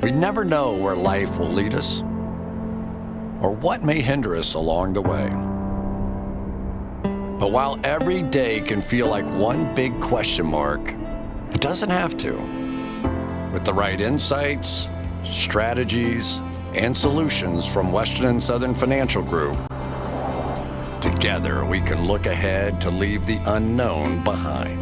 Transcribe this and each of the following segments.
We never know where life will lead us or what may hinder us along the way. But while every day can feel like one big question mark, it doesn't have to. With the right insights, strategies, and solutions from Western and Southern Financial Group, together we can look ahead to leave the unknown behind.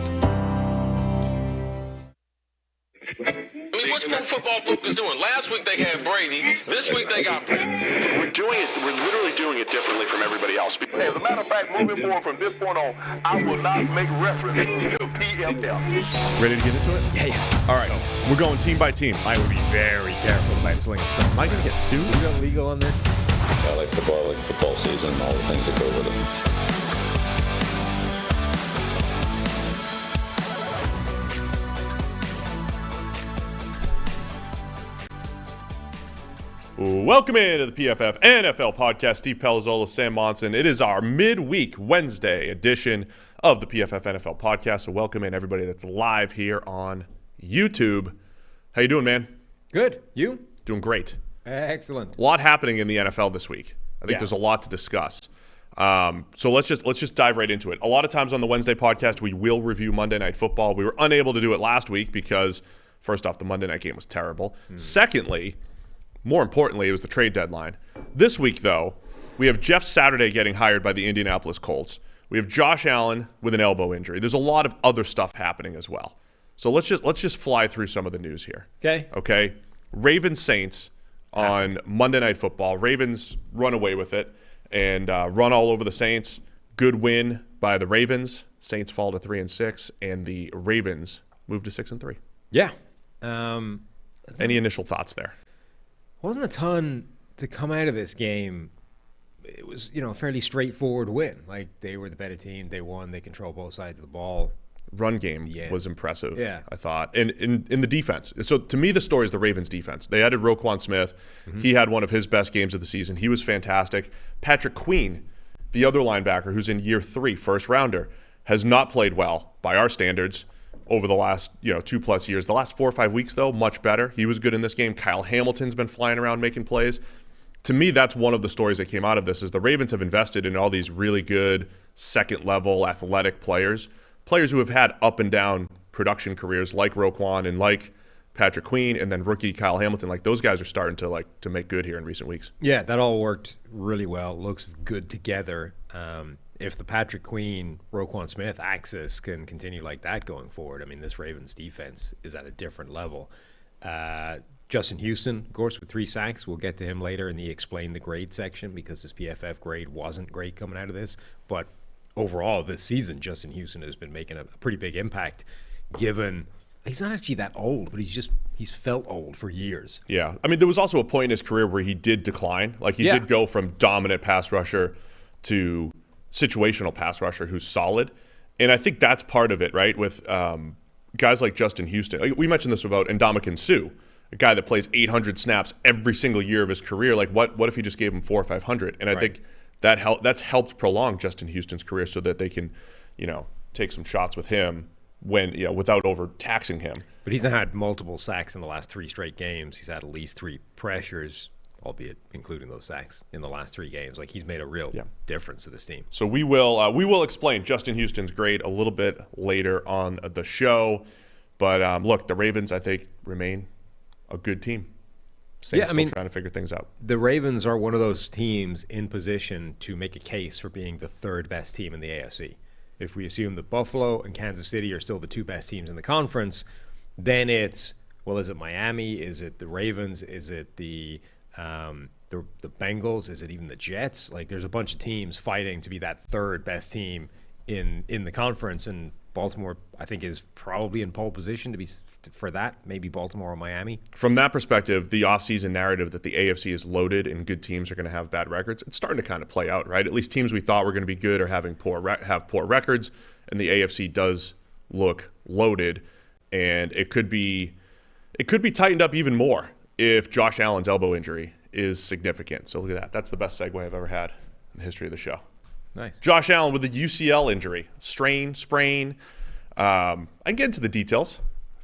What's Pro Football Focus doing? Last week they had Brady. This week they got Brady. We're literally doing it differently from everybody else. As a matter of fact, moving forward from this point on, I will not make reference to PFF. Ready to get into it? Yeah. All right. We're going team by team. I would be very careful about slinging stuff. Am I going to get sued? Is that legal on this? I like football season, and all the things that go with it. Welcome into the PFF NFL Podcast. Steve Palazzolo, Sam Monson. It is our midweek Wednesday edition of the PFF NFL Podcast. So welcome in everybody that's live here on YouTube. How you doing, man? Good. You? Doing great. Excellent. A lot happening in the NFL this week. I think there's a lot to discuss. So let's just dive right into it. A lot of times on the Wednesday podcast, we will review Monday Night Football. We were unable to do it last week because, first off, the Monday night game was terrible. Secondly, more importantly, it was the trade deadline. This week, though, we have Jeff Saturday getting hired by the Indianapolis Colts. We have Josh Allen with an elbow injury. There's a lot of other stuff happening as well. So let's just fly through some of the news here. Okay. Ravens Saints on Monday Night Football. Ravens run away with it and run all over the Saints. Good win by the Ravens. Saints fall to 3-6, and the Ravens move to 6-3. Yeah. Any initial thoughts there? Wasn't a ton to come out of this game. It was, a fairly straightforward win. Like, they were the better team. They won. They controlled both sides of the ball. Run game was impressive, I thought. And in the defense. So, to me, the story is the Ravens' defense. They added Roquan Smith. Mm-hmm. He had one of his best games of the season. He was fantastic. Patrick Queen, the other linebacker who's in year 3, first rounder, has not played well by our standards over the last 2+ years. The last 4 or 5 weeks, though, much better. He was good in this game. Kyle Hamilton's been flying around making plays. To me, that's one of the stories that came out of this is the Ravens have invested in all these really good second-level athletic players who have had up and down production careers like Roquan and like Patrick Queen, and then rookie Kyle Hamilton. Like, those guys are starting to make good here in recent weeks. Yeah, that all worked really well. Looks good together. If the Patrick Queen, Roquan Smith axis can continue like that going forward, I mean, this Ravens defense is at a different level. Justin Houston, of course, with 3 sacks. We'll get to him later in the Explain the Grade section because his PFF grade wasn't great coming out of this. But overall, this season, Justin Houston has been making a pretty big impact given he's not actually that old, but he's felt old for years. Yeah. I mean, there was also a point in his career where he did decline. Like, he did go from dominant pass rusher to situational pass rusher who's solid. And I think that's part of it, right? With guys like Justin Houston. Like, we mentioned this about Ndamukong Suh, a guy that plays 800 snaps every single year of his career. Like, what if you just gave him 400 or 500? And I think that's helped prolong Justin Houston's career so that they can, take some shots with him when, without overtaxing him. But he's had multiple sacks in the last 3 straight games. He's had at least 3 pressures, albeit including those sacks in the last 3 games. Like, he's made a real difference to this team. So we will explain Justin Houston's grade a little bit later on the show. But look, the Ravens, I think, remain a good team. Saints still trying to figure things out. The Ravens are one of those teams in position to make a case for being the 3rd best team in the AFC. If we assume that Buffalo and Kansas City are still the 2 best teams in the conference, then it's, is it Miami? Is it the Ravens? Is it the Bengals? Is it even the Jets? Like, there's a bunch of teams fighting to be that 3rd best team in the conference, and Baltimore, I think, is probably in pole position to be for that. Maybe Baltimore or Miami. From that perspective, the offseason narrative that the AFC is loaded and good teams are going to have bad records, it's starting to kind of play out, right? At least teams we thought were going to be good are having poor records, and the AFC does look loaded, and it could be tightened up even more if Josh Allen's elbow injury is significant. So look at that. That's the best segue I've ever had in the history of the show. Nice. Josh Allen with a UCL injury, sprain. I can get into the details.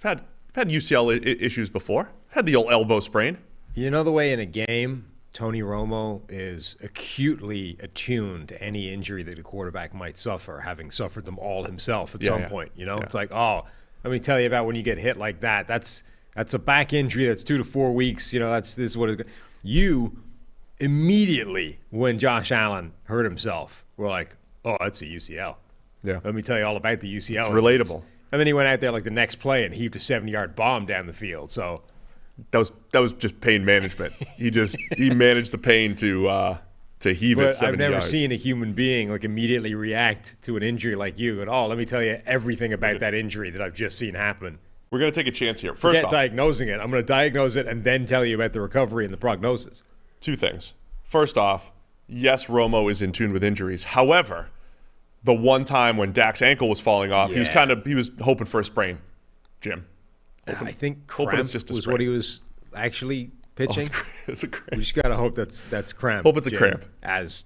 I've had UCL issues before. Had the old elbow sprain. You know the way in a game, Tony Romo is acutely attuned to any injury that a quarterback might suffer, having suffered them all himself at some point. It's like, oh, let me tell you about when you get hit like that. That's a back injury that's 2 to 4 weeks. This is what it's. You immediately, when Josh Allen hurt himself, were like, oh, that's a UCL. Yeah. Let me tell you all about the UCL. It's relatable. And then he went out there like the next play and heaved a 70-yard bomb down the field. So that was just pain management. he managed the pain to heave it 70 I've never yards. seen a human being like immediately react to an injury like you. And let me tell you everything about that injury that I've just seen happen. We're going to take a chance here. First Forget off, diagnosing it. I'm going to diagnose it and then tell you about the recovery and the prognosis. 2 things. First off, yes, Romo is in tune with injuries. However, the one time when Dak's ankle was falling off, he was hoping for a sprain, Jim. I think hoping cramp it's just a was sprain. what he was actually pitching. It's a cramp. We just got to hope that's cramp. Hope it's a Jim, cramp. As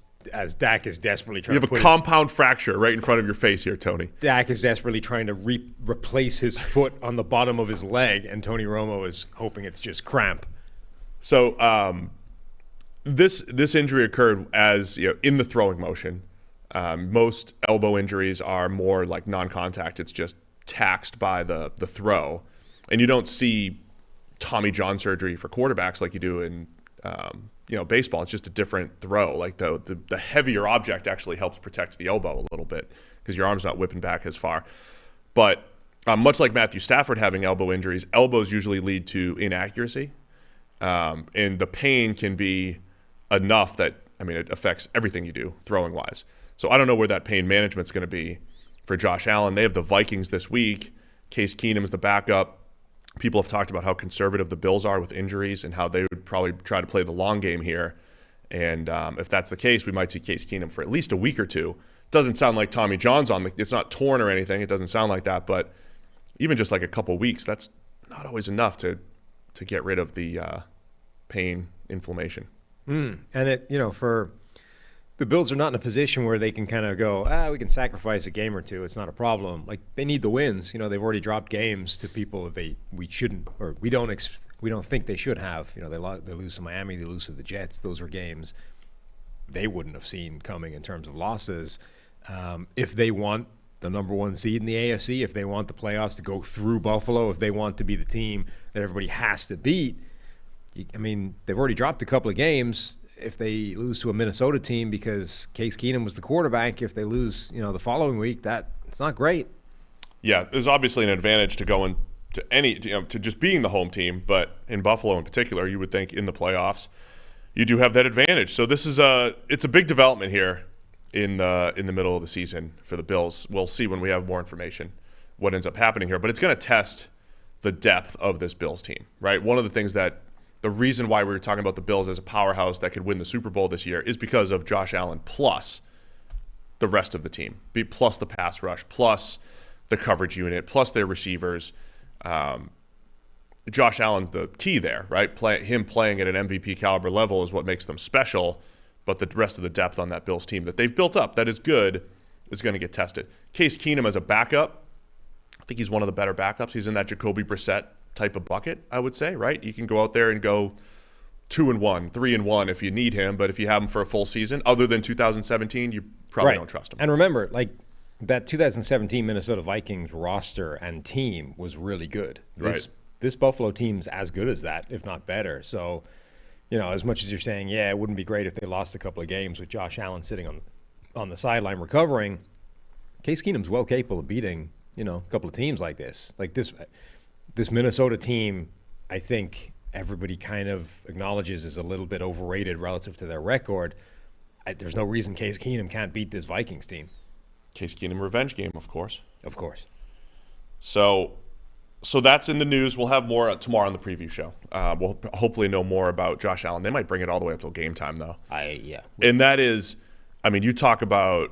Dak is desperately trying You to have a put compound fracture right in front of your face here, Tony. Dak is desperately trying to replace his foot on the bottom of his leg, and Tony Romo is hoping it's just cramp. So this injury occurred as in the throwing motion. Most elbow injuries are more like non-contact. It's just taxed by the throw. And you don't see Tommy John surgery for quarterbacks like you do in baseball. It's just a different throw. Like the heavier object actually helps protect the elbow a little bit because your arm's not whipping back as far. But much like Matthew Stafford having elbow injuries, elbows usually lead to inaccuracy. And the pain can be enough that, it affects everything you do throwing-wise. So I don't know where that pain management's going to be for Josh Allen. They have the Vikings this week. Case Keenum's the backup. People have talked about how conservative the Bills are with injuries and how they would probably try to play the long game here. And if that's the case, we might see Case Keenum for at least a week or two. Doesn't sound like Tommy John's it's not torn or anything. It doesn't sound like that. But even just like a couple weeks, that's not always enough to get rid of the pain, inflammation. And for the Bills are not in a position where they can kind of go, we can sacrifice a game or two. It's not a problem. Like they need the wins. They've already dropped games to people that we shouldn't, or we don't think they should have. They lose to Miami, they lose to the Jets. Those were games they wouldn't have seen coming in terms of losses. If they want the number 1 seed in the AFC, if they want the playoffs to go through Buffalo, if they want to be the team that everybody has to beat, they've already dropped a couple of games. If they lose to a Minnesota team because Case Keenum was the quarterback, if they lose, the following week, it's not great. Yeah, there's obviously an advantage to going to to just being the home team, but in Buffalo in particular, you would think in the playoffs, you do have that advantage. So this is it's a big development here in the middle of the season for the Bills. We'll see when we have more information what ends up happening here, but it's going to test the depth of this Bills team, right? One of the things the reason why we were talking about the Bills as a powerhouse that could win the Super Bowl this year is because of Josh Allen plus the rest of the team, plus the pass rush, plus the coverage unit, plus their receivers. Josh Allen's the key there, right? Him playing at an MVP caliber level is what makes them special, but the rest of the depth on that Bills team that they've built up that is good is going to get tested. Case Keenum as a backup, I think he's one of the better backups. He's in that Jacoby Brissett type of bucket, I would say, right? You can go out there and go 2-1, 3-1 if you need him, but if you have him for a full season, other than 2017, you probably don't trust him. And remember, that 2017 Minnesota Vikings roster and team was really good. Right. This Buffalo team's as good as that, if not better. So, as much as you're saying, it wouldn't be great if they lost a couple of games with Josh Allen sitting on the sideline recovering, Case Keenum's well capable of beating, a couple of teams like this. Like this Minnesota team, I think everybody kind of acknowledges is a little bit overrated relative to their record. There's no reason Case Keenum can't beat this Vikings team. Case Keenum revenge game, of course. Of course. So that's in the news. We'll have more tomorrow on the preview show. We'll hopefully know more about Josh Allen. They might bring it all the way up till game time, though. And that is, you talk about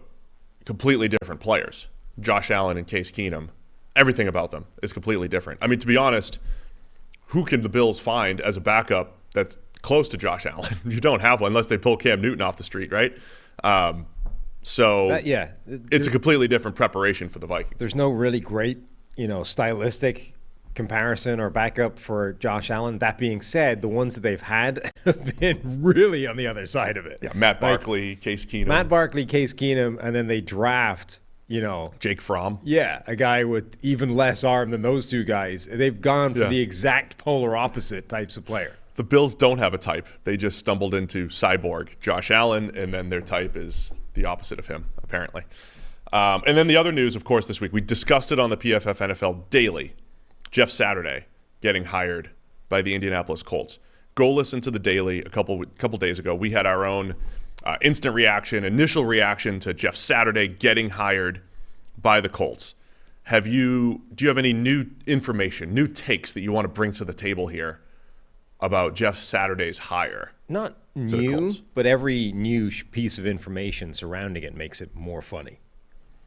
completely different players. Josh Allen and Case Keenum. Everything about them is completely different. To be honest, who can the Bills find as a backup that's close to Josh Allen? You don't have one unless they pull Cam Newton off the street, right? It's a completely different preparation for the Vikings. There's no really great, stylistic comparison or backup for Josh Allen. That being said, the ones that they've had have been really on the other side of it. Yeah, Matt Barkley, Case Keenum. Matt Barkley, Case Keenum, and then they draft, Jake Fromm. Yeah, a guy with even less arm than those two guys. They've gone for the exact polar opposite types of player. The Bills don't have a type. They just stumbled into cyborg Josh Allen, and then their type is the opposite of him, apparently. And then the other news, of course, this week, we discussed it on the PFF NFL Daily. Jeff Saturday getting hired by the Indianapolis Colts. Go listen to the Daily a couple days ago. We had our own instant reaction, initial reaction to Jeff Saturday getting hired by the Colts. Do you have any new information, new takes that you want to bring to the table here about Jeff Saturday's hire? Not new, but every new piece of information surrounding it makes it more funny.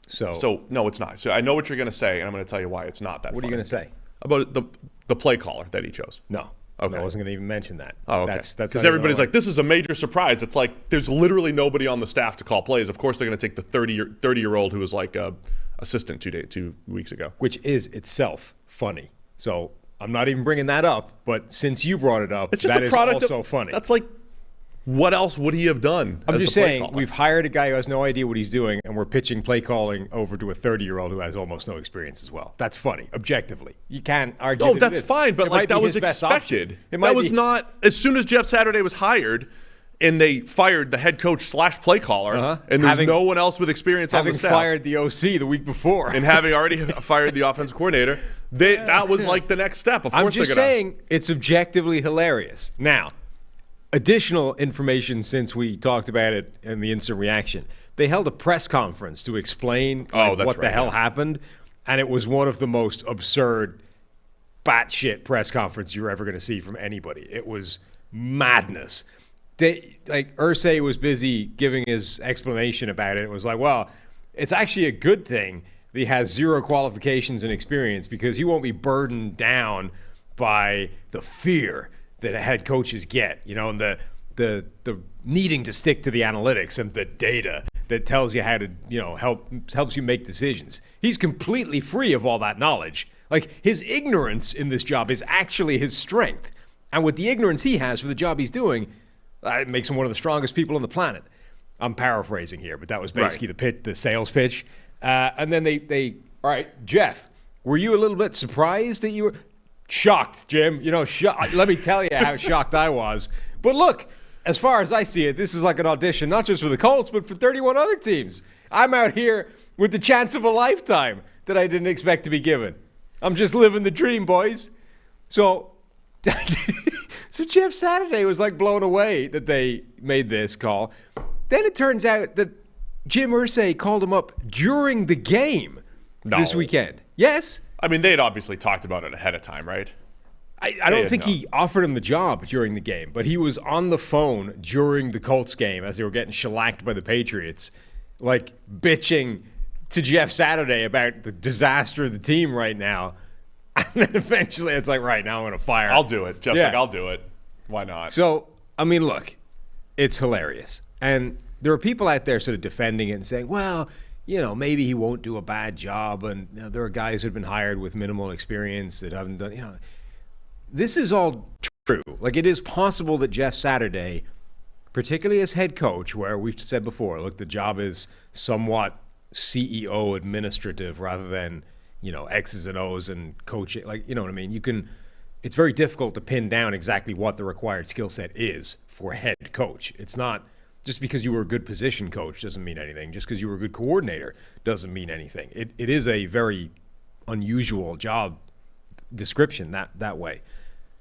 So no, it's not. So I know what you're going to say, and I'm going to tell you why it's not that funny. What are you going to say? About the play caller that he chose. No. Okay. I wasn't going to even mention that. Oh, okay. That's because everybody's like, this is a major surprise. It's like there's literally nobody on the staff to call plays. Of course, they're going to take the 30-year-old who was like a assistant 2 weeks ago. Which is itself funny. So I'm not even bringing that up, but since you brought it up, it's just that a is product also of, funny. That's like, what else would he have done? I'm just saying, we've hired a guy who has no idea what he's doing, and we're pitching play calling over to a 30-year-old who has almost no experience as well. That's funny, objectively. You can't argue. No, that's fine, but like that was expected. That was not, as soon as Jeff Saturday was hired, and they fired the head coach / play caller, and there's no one else with experience on the staff. Having fired the OC the week before. And having already fired the offensive coordinator, that was like the next step. Of course, I'm just saying, it's objectively hilarious. Now, additional information since we talked about it in the instant reaction. They held a press conference to explain what the hell happened, and it was one of the most absurd, batshit press conferences you're ever going to see from anybody. It was madness. Irsay was busy giving his explanation about it. It was like, well, it's actually a good thing that he has zero qualifications and experience because he won't be burdened down by the fear that head coaches get, and the needing to stick to the analytics and the data that tells you how to, helps you make decisions. He's completely free of all that knowledge. Like, his ignorance in this job is actually his strength. And with the ignorance he has for the job he's doing, it makes him one of the strongest people on the planet. I'm paraphrasing here, but that was basically the sales pitch. And then they all right, Jeff, were you a little bit surprised that you were shocked, Jim? Let me tell you how shocked I was. But look, as far as I see it, this is like an audition, not just for the Colts, but for 31 other teams. I'm out here with the chance of a lifetime that I didn't expect to be given. I'm just living the dream, boys. So Jeff Saturday was like blown away that they made this call. Then it turns out that Jim Irsay called him up during the game this weekend. Yes? I mean, they had obviously talked about it ahead of time, right? I don't think he offered him the job during the game, but he was on the phone during the Colts game as they were getting shellacked by the Patriots, like bitching to Jeff Saturday about the disaster of the team right now. And then eventually it's like, right, now I'm going to fire. I'll do it. Jeff's like, I'll do it. Why not? So, I mean, look, it's hilarious. And there are people out there sort of defending it and saying, well, maybe he won't do a bad job. And there are guys who have been hired with minimal experience that haven't done, This is all true. Like, it is possible that Jeff Saturday, particularly as head coach, where we've said before, look, the job is somewhat CEO administrative rather than, X's and O's and coaching. Like, you know what I mean? It's very difficult to pin down exactly what the required skill set is for a head coach. It's not just because you were a good position coach doesn't mean anything. Just because you were a good coordinator doesn't mean anything. It is a very unusual job description that way.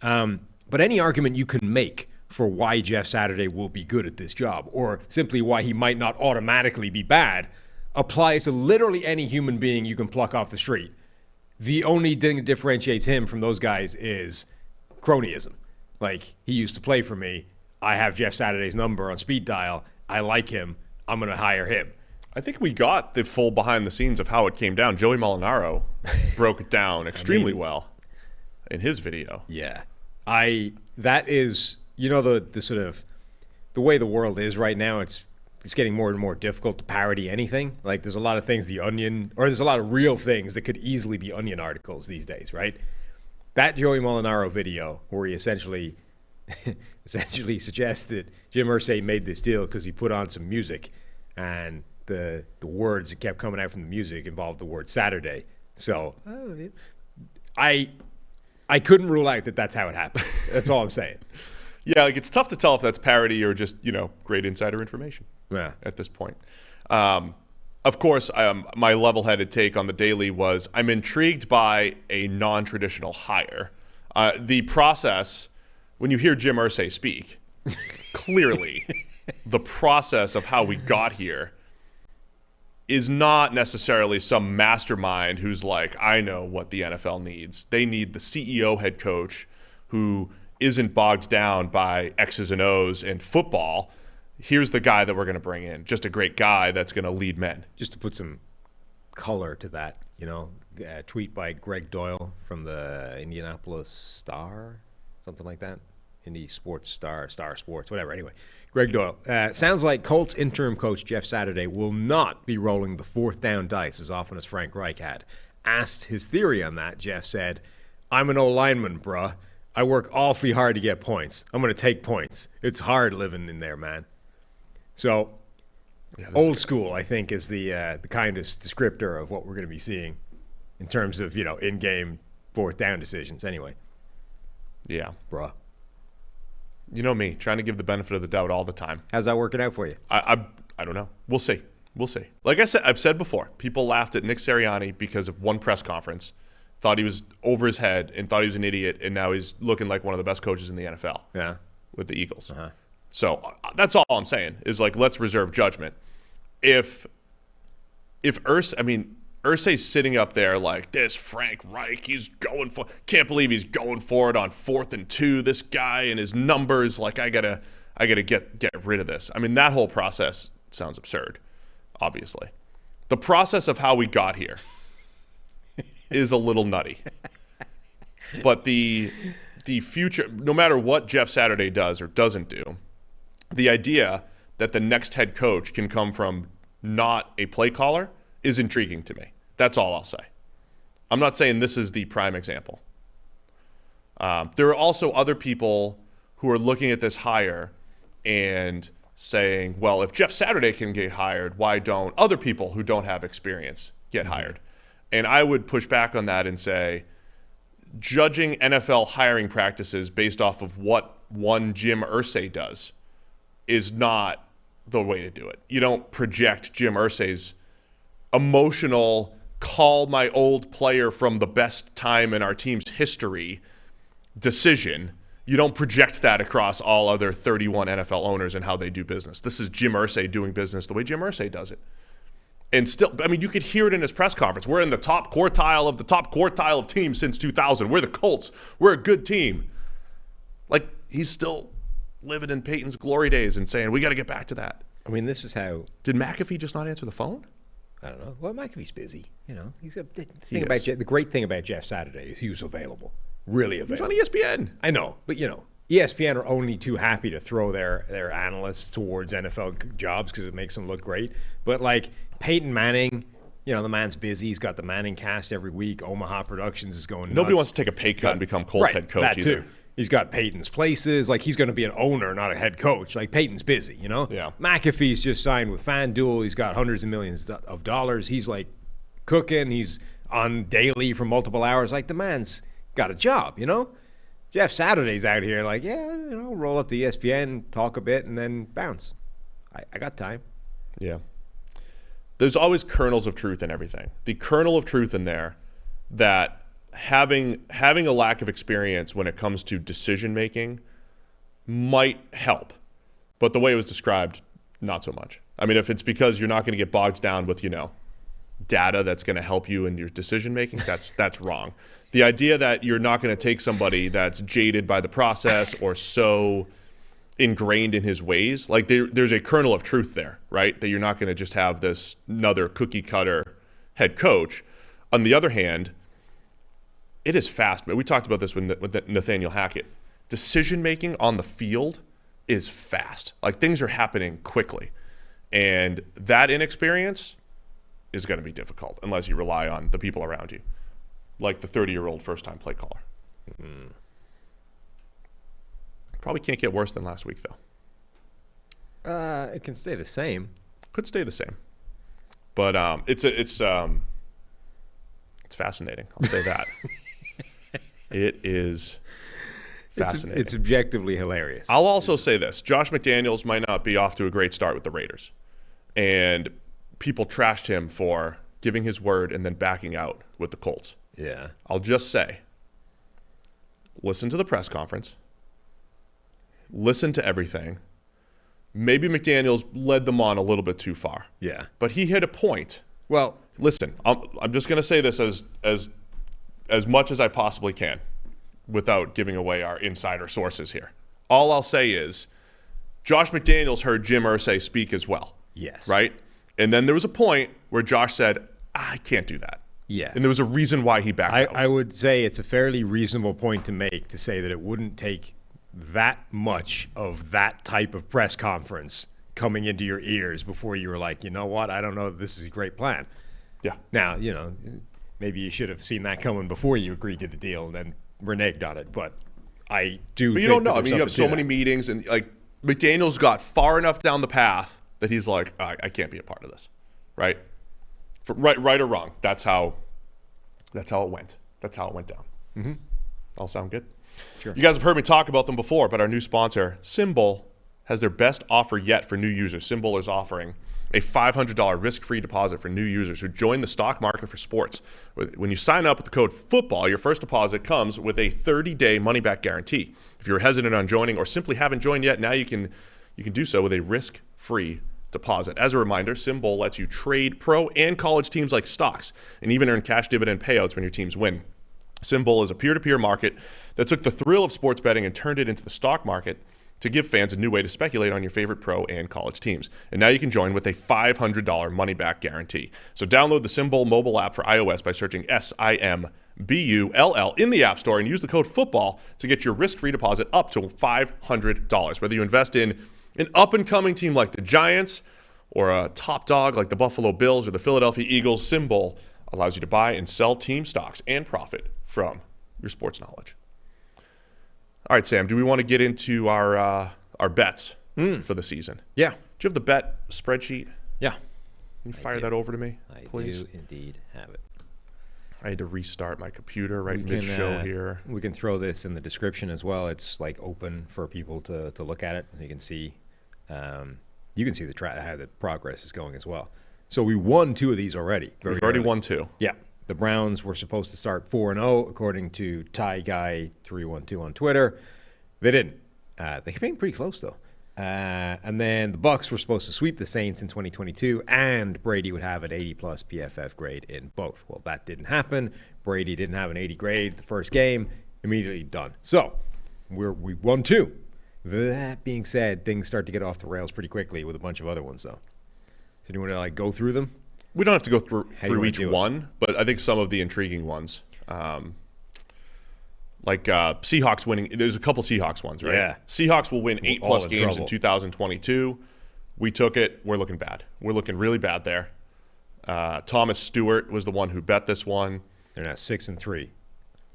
But any argument you can make for why Jeff Saturday will be good at this job, or simply why he might not automatically be bad, applies to literally any human being you can pluck off the street. The only thing that differentiates him from those guys is cronyism. Like, he used to play for me. I have Jeff Saturday's number on speed dial. I like him. I'm going to hire him. I think we got the full behind the scenes of how it came down. Joey Molinaro broke it down extremely well in his video. Yeah. That is, the sort of the way the world is right now, it's getting more and more difficult to parody anything. Like, there's a lot of things there's a lot of real things that could easily be Onion articles these days, right? that Joey Molinaro video where he essentially suggested Jim Irsay made this deal because he put on some music, and the words that kept coming out from the music involved the word Saturday. So I couldn't rule out that that's how it happened. That's all I'm saying. Yeah, like it's tough to tell if that's parody or just, great insider information at this point. Of course, my level-headed take on the daily was I'm intrigued by a non-traditional hire. The process, when you hear Jim Irsay speak, clearly the process of how we got here is not necessarily some mastermind who's like, I know what the NFL needs. They need the CEO head coach who isn't bogged down by X's and O's and football. Here's the guy that we're going to bring in. Just a great guy that's going to lead men. Just to put some color to that, a tweet by Greg Doyle from the Indianapolis Star, something like that. Indy Sports Star Sports, whatever. Anyway, Greg Doyle. Sounds like Colts interim coach Jeff Saturday will not be rolling the fourth down dice as often as Frank Reich had. Asked his theory on that, Jeff said, I'm an old lineman, bruh. I work awfully hard to get points. I'm going to take points. It's hard living in there, man. So, old school, I think, is the kindest descriptor of what we're going to be seeing in terms of, in-game fourth down decisions anyway. Yeah. Bruh. You know me, trying to give the benefit of the doubt all the time. How's that working out for you? I don't know. We'll see. Like I've said before, people laughed at Nick Sirianni because of one press conference, thought he was over his head and thought he was an idiot, and now he's looking like one of the best coaches in the NFL. Yeah. With the Eagles. Uh-huh. So that's all I'm saying is like, let's reserve judgment. If Irsay's sitting up there like this, Frank Reich, can't believe he's going for it on 4th and 2. This guy and his numbers, like I gotta get rid of this. I mean, that whole process sounds absurd, obviously. The process of how we got here is a little nutty. But the future, no matter what Jeff Saturday does or doesn't do, the idea that the next head coach can come from not a play caller is intriguing to me. That's all I'll say. I'm not saying this is the prime example. There are also other people who are looking at this hire and saying, well, if Jeff Saturday can get hired, why don't other people who don't have experience get hired? And I would push back on that and say, judging NFL hiring practices based off of what one Jim Irsay does is not the way to do it. You don't project Jim Irsay's emotional, call my old player from the best time in our team's history decision. You don't project that across all other 31 NFL owners and how they do business. This is Jim Irsay doing business the way Jim Irsay does it. And still, I mean, you could hear it in his press conference. We're in the top quartile of teams since 2000. We're the Colts. We're a good team. Like, he's still living in Peyton's glory days and saying, we got to get back to that. I mean, this is how... Did McAfee just not answer the phone? I don't know. Well, McAfee's busy. He's the great thing about Jeff Saturday is he was available. Really available. He was on ESPN. I know, but ESPN are only too happy to throw their analysts towards NFL jobs because it makes them look great. But like Peyton Manning, the man's busy. He's got the Manning cast every week. Omaha Productions is going nuts. Nobody wants to take a pay cut and become Colts head coach that either. Too. He's got Peyton's places. Like, he's going to be an owner, not a head coach. Like, Peyton's busy, Yeah. McAfee's just signed with FanDuel. He's got hundreds of millions of dollars. He's, like, cooking. He's on daily for multiple hours. Like, the man's got a job, Jeff Saturday's out here like, roll up to ESPN, talk a bit, and then bounce. I got time. Yeah. There's always kernels of truth in everything. The kernel of truth in there that having a lack of experience when it comes to decision making might help, but the way it was described, not so much. I mean, if it's because you're not going to get bogged down with data that's going to help you in your decision making, that's wrong. The idea that you're not going to take somebody that's jaded by the process or so ingrained in his ways, like there's a kernel of truth there, right? That you're not going to just have this another cookie cutter head coach. On the other hand, it is fast. We talked about this with Nathaniel Hackett. Decision-making on the field is fast. Like, things are happening quickly. And that inexperience is going to be difficult unless you rely on the people around you, like the 30-year-old first-time play caller. Probably can't get worse than last week, though. It can stay the same. Could stay the same. But it's fascinating. I'll say that. It is fascinating. It's objectively hilarious. I'll also say this. Josh McDaniels might not be off to a great start with the Raiders. And people trashed him for giving his word and then backing out with the Colts. Yeah. I'll just say, listen to the press conference. Listen to everything. Maybe McDaniels led them on a little bit too far. Yeah. But he hit a point. Well, Listen, I'm just going to say this as much as I possibly can without giving away our insider sources here. All I'll say is Josh McDaniels heard Jim Irsay speak as well. yes. Right? And then there was a point where Josh said, I can't do that. Yeah. And there was a reason why he backed out. I would say it's a fairly reasonable point to make to say that it wouldn't take that much of that type of press conference coming into your ears before you were like, you know what, I don't know if this is a great plan. Yeah. Now, maybe you should have seen that coming before you agreed to the deal and then reneged on it. But I do. But you think don't know. that I mean, there's you have so something to many that. meetings, and like McDaniels got far enough down the path that he's like, I can't be a part of this, right? Right or wrong. That's how it went. That's how it went down. Mm-hmm. All sound good? Sure. You guys have heard me talk about them before, but our new sponsor, Symbol, has their best offer yet for new users. Symbol is offering a $500 risk-free deposit for new users who join the stock market for sports. When you sign up with the code FOOTBALL, your first deposit comes with a 30-day money-back guarantee. If you're hesitant on joining or simply haven't joined yet, now you can do so with a risk-free deposit. As a reminder, Symbol lets you trade pro and college teams like stocks and even earn cash dividend payouts when your teams win. Symbol is a peer-to-peer market that took the thrill of sports betting and turned it into the stock market to give fans a new way to speculate on your favorite pro and college teams. And now you can join with a $500 money-back guarantee. So download the Symbol mobile app for iOS by searching SIMBULL in the App Store and use the code FOOTBALL to get your risk-free deposit up to $500. Whether you invest in an up-and-coming team like the Giants or a top dog like the Buffalo Bills or the Philadelphia Eagles, Symbol allows you to buy and sell team stocks and profit from your sports knowledge. All right, Sam, do we want to get into our bets for the season? Yeah. Do you have the bet spreadsheet? Yeah. Can you fire that over to me, please? I do indeed have it. I had to restart my computer mid-show here. We can throw this in the description as well. It's like open for people to look at it. You can see how the progress is going as well. So we won 2 of these already. We've already won 2. Yeah. The Browns were supposed to start 4-0, according to Ty Guy 312 on Twitter. They didn't. They came pretty close, though. And then the Bucs were supposed to sweep the Saints in 2022, and Brady would have an 80-plus PFF grade in both. Well, that didn't happen. Brady didn't have an 80 grade the first game. Immediately done. So we won 2. That being said, things start to get off the rails pretty quickly with a bunch of other ones, though. So do you want to go through them? We don't have to go through each do it? one, but I think some of the intriguing ones, Seahawks winning. There's a couple Seahawks ones, right? Yeah. Seahawks will win 8+ games trouble. in 2022. We took it. We're looking bad. We're looking really bad there. Thomas Stewart was the one who bet this one. They're now 6-3.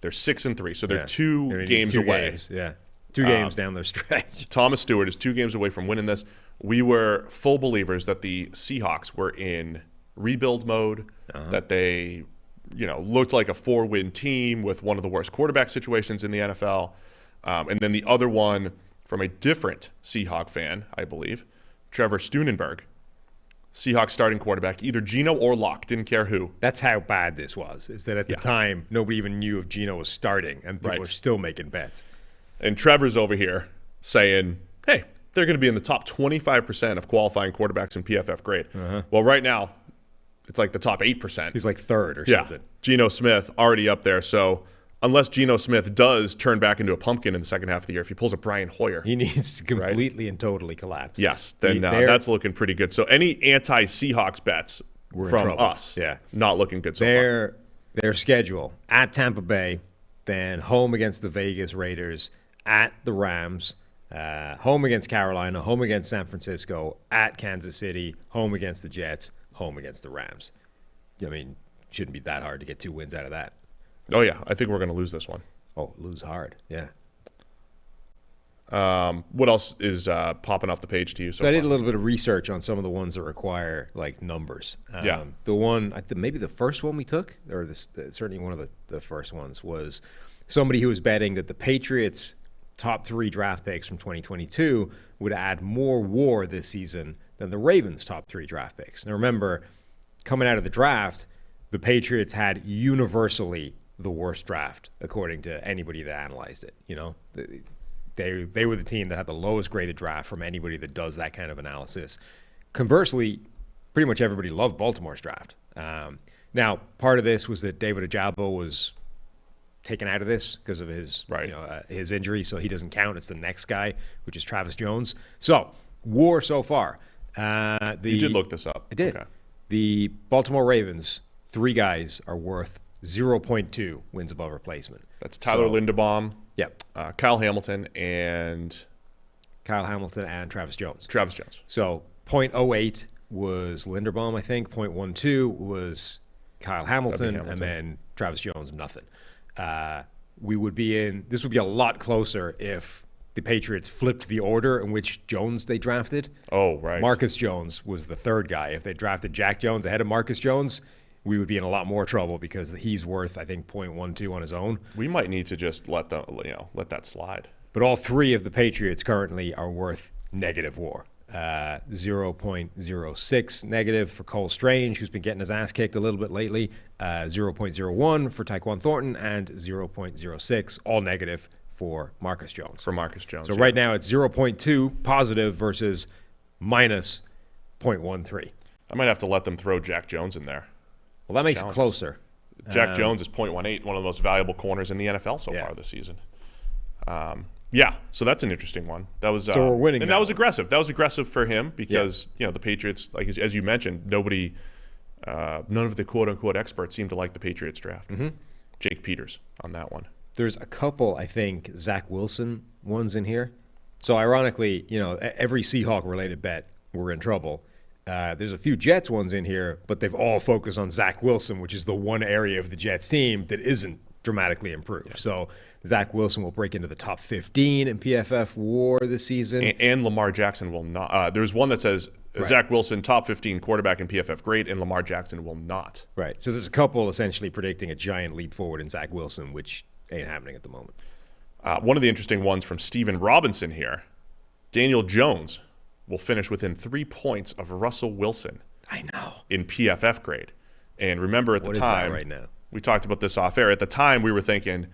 They're 6-3, so they're Yeah. 2 They need games 2 away. games. Yeah. 2 games down their stretch. Thomas Stewart is 2 games away from winning this. We were full believers that the Seahawks were in rebuild mode, that they, looked like a 4-win team with one of the worst quarterback situations in the NFL. And then the other one from a different Seahawk fan, I believe, Trevor Steunenberg, Seahawks starting quarterback, either Geno or Locke, didn't care who. That's how bad this was, is that at the time, nobody even knew if Geno was starting, and people were still making bets. And Trevor's over here saying, hey, they're going to be in the top 25% of qualifying quarterbacks in PFF grade. Well, right now, it's like the top 8%. He's like 3rd or something. Geno Smith already up there. So unless Geno Smith does turn back into a pumpkin in the second half of the year, if he pulls a Brian Hoyer. He needs to completely and totally collapse. Yes, then that's looking pretty good. So any anti-Seahawks bets from us, not looking good so far. Their schedule, at Tampa Bay, then home against the Vegas Raiders, at the Rams, home against Carolina, home against San Francisco, at Kansas City, home against the Jets, home against the Rams. I mean, shouldn't be that hard to get 2 wins out of that. Oh, yeah. I think we're going to lose this one. Oh, lose hard. Yeah. What else is popping off the page to you? So I did a little bit of research on some of the ones that require like numbers. Yeah. The one, maybe the first one we took, or certainly one of the first ones, was somebody who was betting that the Patriots' top 3 draft picks from 2022 would add more WAR this season than the Ravens' top 3 draft picks. Now remember, coming out of the draft, the Patriots had universally the worst draft, according to anybody that analyzed it. You know, they were the team that had the lowest graded draft from anybody that does that kind of analysis. Conversely, pretty much everybody loved Baltimore's draft. Now, part of this was that David Ojabo was taken out of this because of his his injury, so he doesn't count. It's the next guy, which is Travis Jones. So, WAR so far. You did look this up. I did. Okay. The Baltimore Ravens, 3 guys are worth 0.2 wins above replacement. That's Tyler Linderbaum, Yep. Kyle Hamilton, and Travis Jones. So 0.08 was Linderbaum, I think. 0.12 was Kyle Hamilton, and then Travis Jones, nothing. This would be a lot closer if the Patriots flipped the order in which Jones they drafted. Oh, right. Marcus Jones was the 3rd guy. If they drafted Jack Jones ahead of Marcus Jones, we would be in a lot more trouble because he's worth, I think, 0.12 on his own. We might need to just let that slide. But all 3 of the Patriots currently are worth negative WAR. 0.06 negative for Cole Strange, who's been getting his ass kicked a little bit lately. 0.01 for Tyquan Thornton, and 0.06 all negative for Marcus Jones. So yeah. Right now it's 0.2 positive versus minus 0.13. I might have to let them throw Jack Jones in there. Well, that makes it closer. Jack Jones is 0.18, one of the most valuable corners in the NFL so far this season. So that's an interesting one. That was so we're winning, and that was aggressive. That was aggressive for him because the Patriots, like as you mentioned, none of the quote unquote experts seem to like the Patriots draft. Mm-hmm. Jake Peters on that one. There's a couple, I think, Zach Wilson ones in here. So ironically, every Seahawk related bet, we're in trouble. There's a few Jets ones in here, but they've all focused on Zach Wilson, which is the one area of the Jets team that isn't dramatically improved. Yeah. So Zach Wilson will break into the top 15 in PFF WAR this season. And Lamar Jackson will not. There's one that says Zach Wilson, top 15 quarterback in PFF grade, and Lamar Jackson will not. Right. So there's a couple essentially predicting a giant leap forward in Zach Wilson, which ain't happening at the moment. One of the interesting ones from Steven Robinson here, Daniel Jones will finish within 3 points of Russell Wilson. I know. In PFF grade. And remember at the time, right now? We talked about this off air. At the time, we were thinking,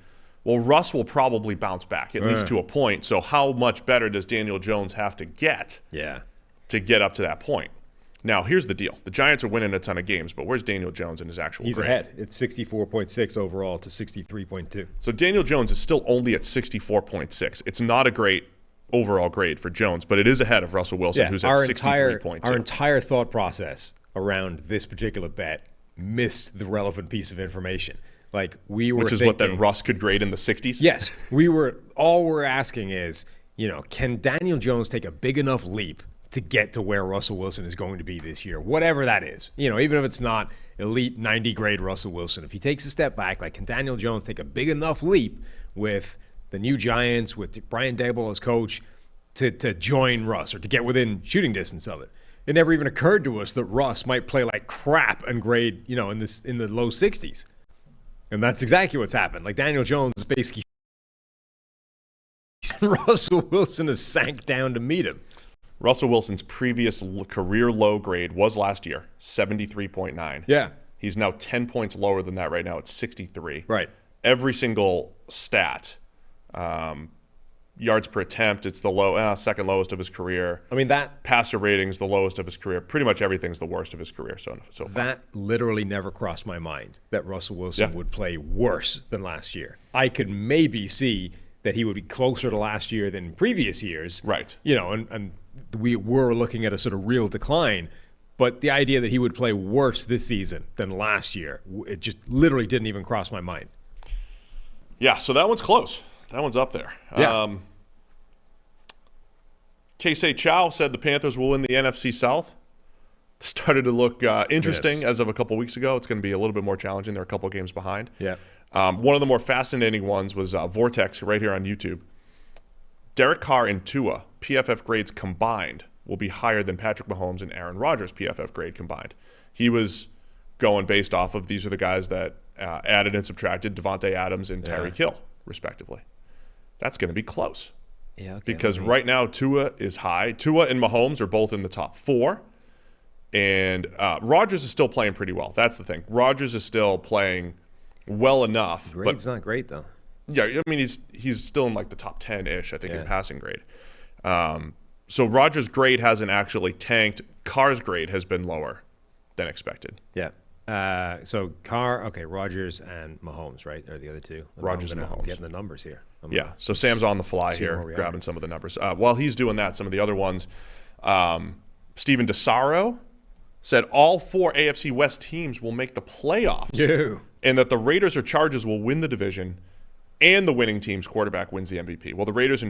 well, Russ will probably bounce back, at least to a point. So how much better does Daniel Jones have to get to get up to that point? Now, here's the deal. The Giants are winning a ton of games, but where's Daniel Jones in his actual grade? He's ahead. It's 64.6 overall to 63.2. So Daniel Jones is still only at 64.6. It's not a great overall grade for Jones, but it is ahead of Russell Wilson, who's at 63.2. Our entire thought process around this particular bet missed the relevant piece of information. Like we were, which is thinking, what that Russ could grade in the 60s. Yes, all we're asking is, can Daniel Jones take a big enough leap to get to where Russell Wilson is going to be this year, whatever that is. Even if it's not elite 90 grade Russell Wilson, if he takes a step back, like can Daniel Jones take a big enough leap with the new Giants, with Brian Daboll as coach, to join Russ or to get within shooting distance of it? It never even occurred to us that Russ might play like crap and grade, in the low 60s. And that's exactly what's happened. Like Daniel Jones is basically Russell Wilson has sank down to meet him. Russell Wilson's previous career low grade was last year, 73.9. Yeah. He's now 10 points lower than that right now at 63. Right. Every single stat, yards per attempt, it's the second lowest of his career. I mean, that passer rating's the lowest of his career. Pretty much everything's the worst of his career so far. That literally never crossed my mind that Russell Wilson would play worse than last year. I could maybe see that he would be closer to last year than previous years. Right. And we were looking at a sort of real decline. But the idea that he would play worse this season than last year, it just literally didn't even cross my mind. Yeah, so that one's close. That one's up there. Yeah. K-Say Chow said the Panthers will win the NFC South. Started to look interesting as of a couple weeks ago. It's going to be a little bit more challenging. They're a couple games behind. Yeah. One of the more fascinating ones was Vortex right here on YouTube. Derek Carr and Tua, PFF grades combined, will be higher than Patrick Mahomes and Aaron Rodgers' PFF grade combined. He was going based off of these are the guys that added and subtracted Devontae Adams and Tyreek Hill, respectively. That's going to be close. Yeah, okay, because right now Tua is high. Tua and Mahomes are both in the top 4. And Rodgers is still playing pretty well. That's the thing. Rodgers is still playing well enough. Grade's not great, though. Yeah, I mean, he's still in like the top 10-ish, I think, in passing grade. So Rodgers' grade hasn't actually tanked. Carr's grade has been lower than expected. Yeah. So Carr, okay, Rodgers and Mahomes, right? Are the other two? Rodgers and Mahomes. I'm getting the numbers here. So Sam's on the fly here, grabbing some of the numbers. While he's doing that, some of the other ones, Steven DeSaro said all 4 AFC West teams will make the playoffs. And that the Raiders or Chargers will win the division and the winning team's quarterback wins the MVP. Well, the Raiders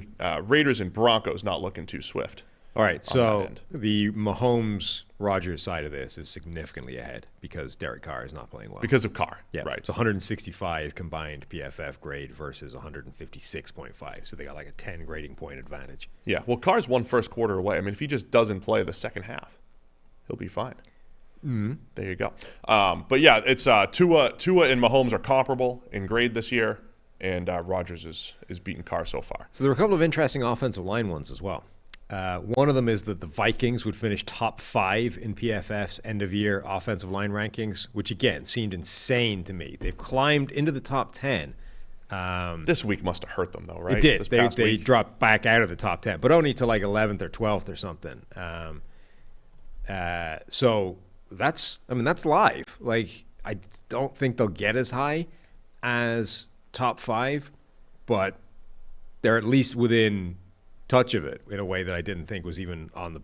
and Broncos not looking too swift. All right, so the Mahomes-Rodgers side of this is significantly ahead because Derek Carr is not playing well. Because of Carr, right. It's 165 combined PFF grade versus 156.5, so they got like a 10 grading point advantage. Yeah, well, Carr's one first quarter away. I mean, if he just doesn't play the second half, he'll be fine. There you go. But yeah, it's Tua and Mahomes are comparable in grade this year, and Rodgers is beating Carr so far. So there are a couple of interesting offensive line ones as well. One of them is that the Vikings would finish top 5 in PFF's end-of-year offensive line rankings, which, again, seemed insane to me. They've climbed into the top 10. This week must have hurt them, though, right? It did. They dropped back out of the top 10, but only to like 11th or 12th or something. So that's live. Like, I don't think they'll get as high as top 5, but they're at least within touch of it in a way that I didn't think was even on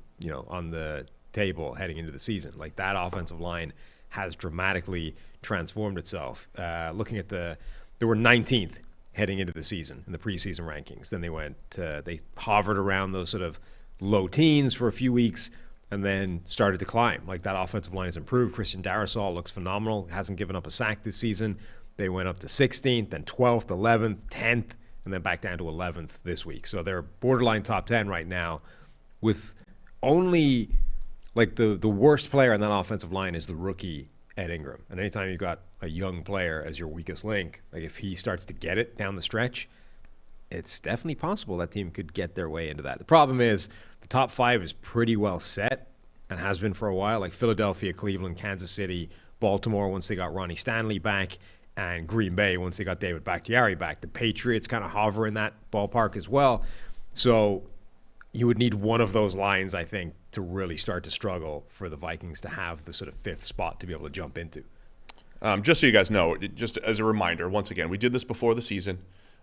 the table heading into the season. Like, that offensive line has dramatically transformed itself. Looking at they were 19th heading into the season in the preseason rankings. Then they hovered around those sort of low teens for a few weeks and then started to climb. Like, that offensive line has improved. Christian Darrisaw looks phenomenal. Hasn't given up a sack this season. They went up to 16th, then 12th, 11th, 10th, and then back down to 11th this week. So they're borderline top 10 right now with only, like, the worst player on that offensive line is the rookie Ed Ingram. And anytime you've got a young player as your weakest link, like, if he starts to get it down the stretch, it's definitely possible that team could get their way into that. The problem is the top 5 is pretty well set and has been for a while, like Philadelphia, Cleveland, Kansas City, Baltimore once they got Ronnie Stanley back, and Green Bay once they got David Bakhtiari back. The Patriots kind of hover in that ballpark as well. So you would need one of those lines, I think, to really start to struggle for the Vikings to have the sort of 5th spot to be able to jump into. Just so you guys know, just as a reminder, once again, we did this before the season.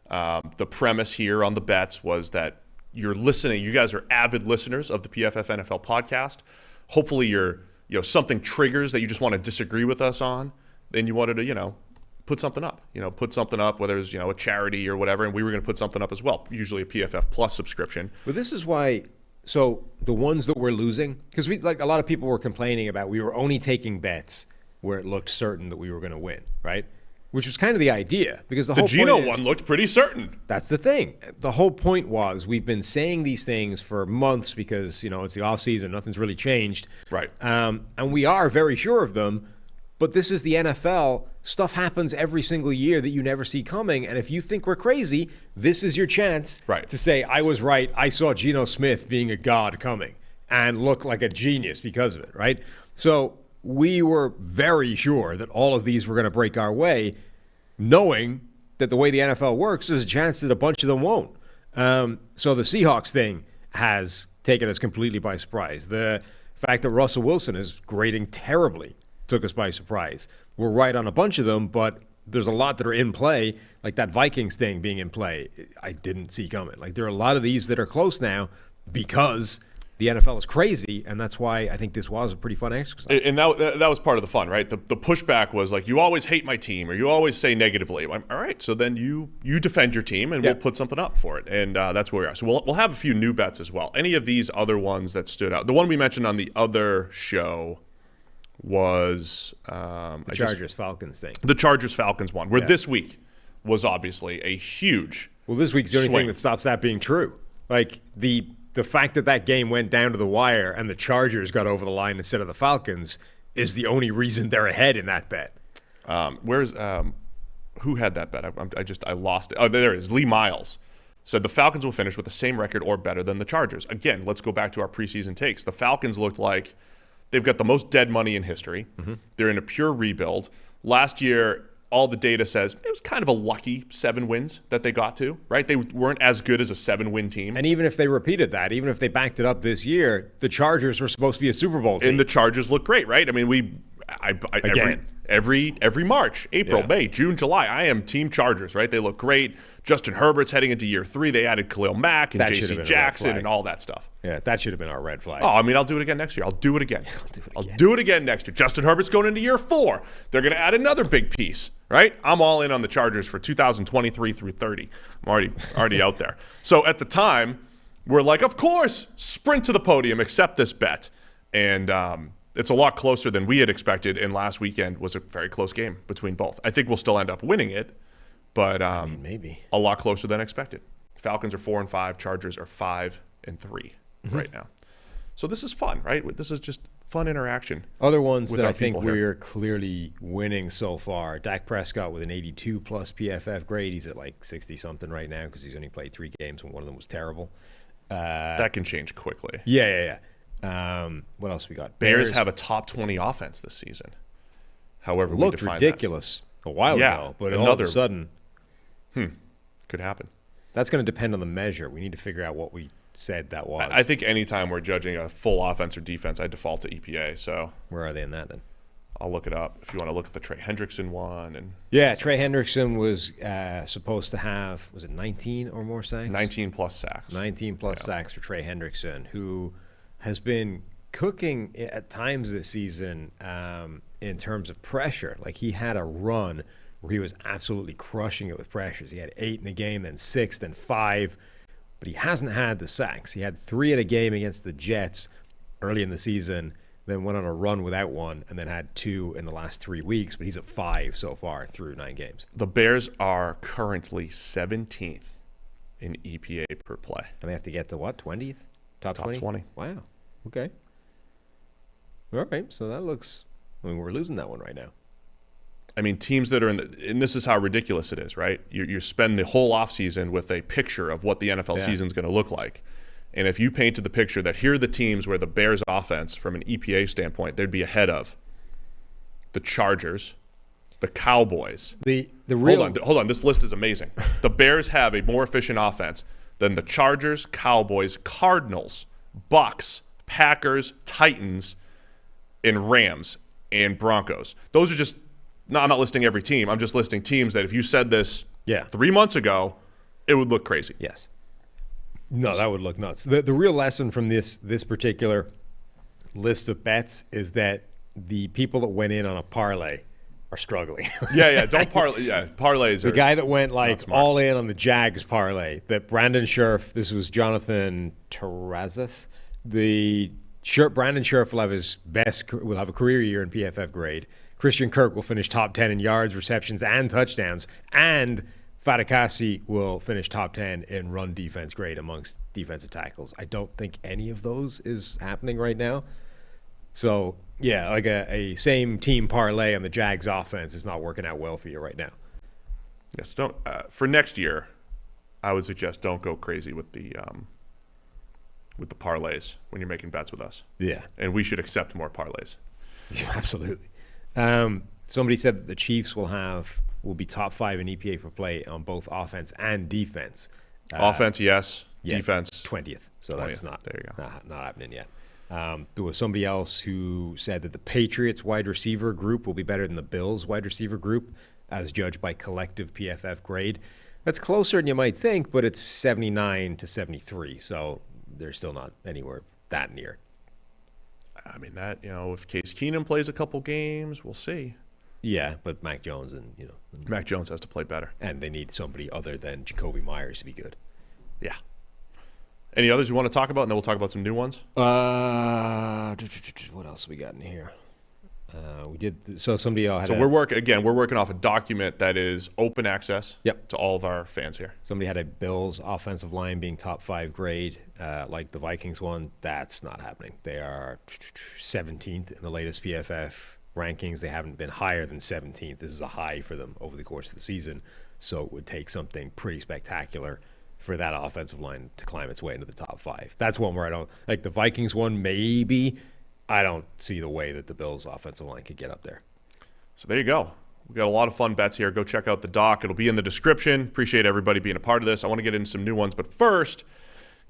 The premise here on the bets was that you're listening. You guys are avid listeners of the PFF NFL podcast. Hopefully something triggers that you just want to disagree with us on. Then you wanted to, put something up, whether it's, a charity or whatever. And we were going to put something up as well, usually a PFF Plus subscription. But this is why, so the ones that we're losing, because a lot of people were complaining about we were only taking bets where it looked certain that we were going to win, right? Which was kind of the idea, because the whole Geno point is, one looked pretty certain. That's the thing. The whole point was we've been saying these things for months because, it's the offseason, nothing's really changed. Right. And we are very sure of them. But this is the NFL. Stuff happens every single year that you never see coming. And if you think we're crazy, this is your chance to say, I was right. I saw Geno Smith being a god coming and look like a genius because of it, right? So we were very sure that all of these were going to break our way, knowing that the way the NFL works, there's a chance that a bunch of them won't. So the Seahawks thing has taken us completely by surprise. The fact that Russell Wilson is grading terribly took us by surprise. We're right on a bunch of them, but there's a lot that are in play, like that Vikings thing being in play. I didn't see coming. Like, there are a lot of these that are close now because the NFL is crazy, and that's why I think this was a pretty fun exercise. And that was part of the fun, right? The pushback was like, you always hate my team, or you always say negatively. All right, so then you defend your team, and we'll put something up for it. And that's where we are. So we'll have a few new bets as well. Any of these other ones that stood out? The one we mentioned on the other show was the Chargers-Falcons thing. The Chargers-Falcons one, where this week was obviously a huge Well, this week's the only swing. thing that stops that being true. Like, the fact that game went down to the wire and the Chargers got over the line instead of the Falcons is the only reason they're ahead in that bet. Who had that bet? I lost it. Oh, there it is. Lee Miles said the Falcons will finish with the same record or better than the Chargers. Again, let's go back to our preseason takes. The Falcons looked like they've got the most dead money in history. Mm-hmm. They're in a pure rebuild. Last year, all the data says it was kind of a lucky 7 wins that they got to, right? They weren't as good as a 7-win team. And even if they repeated that, even if they backed it up this year, the Chargers were supposed to be a Super Bowl team. And the Chargers look great, right? I mean, every March, April, May, June, July, I am Team Chargers, right? They look great. Justin Herbert's heading into year 3. They added Khalil Mack and J.C. Jackson and all that stuff. Yeah, that should have been our red flag. Oh, I mean, I'll do it again next year. I'll do it again. I'll do it again next year. Justin Herbert's going into year 4. They're going to add another big piece, right? I'm all in on the Chargers for 2023 through 30. I'm already out there. So at the time, we're like, of course, sprint to the podium, accept this bet. And it's a lot closer than we had expected, and last weekend was a very close game between both. I think we'll still end up winning it, but maybe a lot closer than expected. Falcons are 4-5, Chargers are 5-3 right now. So this is fun, right? This is just fun interaction. Other ones that I think we're clearly winning so far. Dak Prescott with an 82 plus PFF grade. He's at like 60-something right now because he's only played 3 games and one of them was terrible. That can change quickly. Yeah. What else we got? Bears have a top 20 offense this season. However, we looked ridiculous a while ago, but all of a sudden, could happen. That's going to depend on the measure. We need to figure out what we said that was. I think anytime we're judging a full offense or defense, I default to EPA. So where are they in that then? I'll look it up if you want to look at the Trey Hendrickson one. And yeah, Trey Hendrickson was supposed to have, was it 19 or more sacks? 19 plus sacks. 19 plus sacks for Trey Hendrickson, who has been cooking at times this season in terms of pressure. Like, he had a run where he was absolutely crushing it with pressures. He had 8 in a game, then 6, then 5. But he hasn't had the sacks. He had 3 in a game against the Jets early in the season, then went on a run without one, and then had 2 in the last 3 weeks. But he's at 5 so far through 9 games. The Bears are currently 17th in EPA per play. And they have to get to what, 20th? Top 20? Wow. Okay. All right. So that looks, I mean, we're losing that one right now. I mean, teams that are and this is how ridiculous it is, right? You spend the whole offseason with a picture of what the NFL season is going to look like. And if you painted the picture that here are the teams where the Bears offense, from an EPA standpoint, they'd be ahead of the Chargers, the Cowboys. The real Hold on. This list is amazing. The Bears have a more efficient offense than the Chargers, Cowboys, Cardinals, Bucks, Packers, Titans, and Rams, and Broncos. Those are just, no, I'm not listing every team. I'm just listing teams that if you said this 3 months ago, it would look crazy. Yes. No, that would look nuts. The real lesson from this particular list of bets is that the people that went in on a parlay are struggling. Don't parlay. Yeah, parlays the guy that went like all in on the Jags parlay, that Brandon Scherf, this was Jonathan Terrazas, Brandon Scherf will have a career year in PFF grade. Christian Kirk will finish top 10 in yards, receptions, and touchdowns, and Fatukasi will finish top 10 in run defense grade amongst defensive tackles. I don't think any of those is happening right now. So, yeah, like a same team parlay on the Jags offense is not working out well for you right now. Yes, don't for next year, I would suggest don't go crazy with the parlays when you're making bets with us. Yeah. And we should accept more parlays. Yeah, absolutely. Somebody said that the Chiefs will be top 5 in EPA per play on both offense and defense. Offense, yes. Defense, 20th. So 20th. That's not there. You go. Not happening yet. There was somebody else who said that the Patriots wide receiver group will be better than the Bills wide receiver group, as judged by collective PFF grade. That's closer than you might think, but it's 79 to 73. So they're still not anywhere that near. I mean, that, if Case Keenum plays a couple games, we'll see. Yeah, but Mac Jones Mac Jones has to play better. And they need somebody other than Jacoby Myers to be good. Yeah. Any others you want to talk about, and then we'll talk about some new ones? What else we got in here? We did. So somebody had. So we're working off a document that is open access. Yep. To all of our fans here. Somebody had a Bills offensive line being top 5 grade, like the Vikings one. That's not happening. They are 17th in the latest PFF rankings. They haven't been higher than 17th. This is a high for them over the course of the season. So it would take something pretty spectacular for that offensive line to climb its way into the top 5. That's one where I don't like the Vikings one. Maybe I don't see the way that the Bills offensive line could get up there. So there you go. We got a lot of fun bets here. Go check out the doc. It'll be in the description. Appreciate everybody being a part of this. I want to get into some new ones, but first,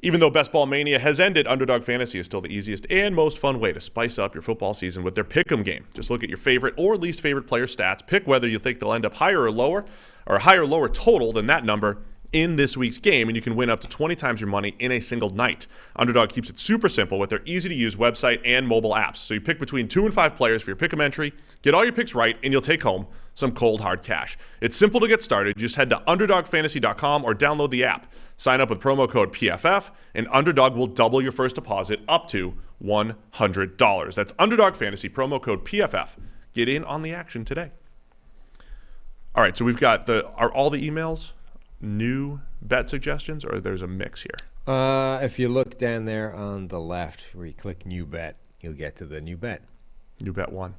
even though Best Ball Mania has ended, Underdog Fantasy is still the easiest and most fun way to spice up your football season with their Pick'em game. Just look at your favorite or least favorite player stats, pick whether you think they'll end up higher or lower, or a higher or lower total than that number in this week's game, and you can win up to 20 times your money in a single night. Underdog keeps it super simple with their easy-to-use website and mobile apps. So you pick between 2 and 5 players for your Pick'em entry, get all your picks right, and you'll take home some cold, hard cash. It's simple to get started. Just head to UnderdogFantasy.com or download the app. Sign up with promo code PFF, and Underdog will double your first deposit up to $100. That's Underdog Fantasy, promo code PFF. Get in on the action today. All right, so we've got are all the emails new bet suggestions, or there's a mix here? If you look down there on the left where you click new bet, you'll get to the new bet. New bet 1.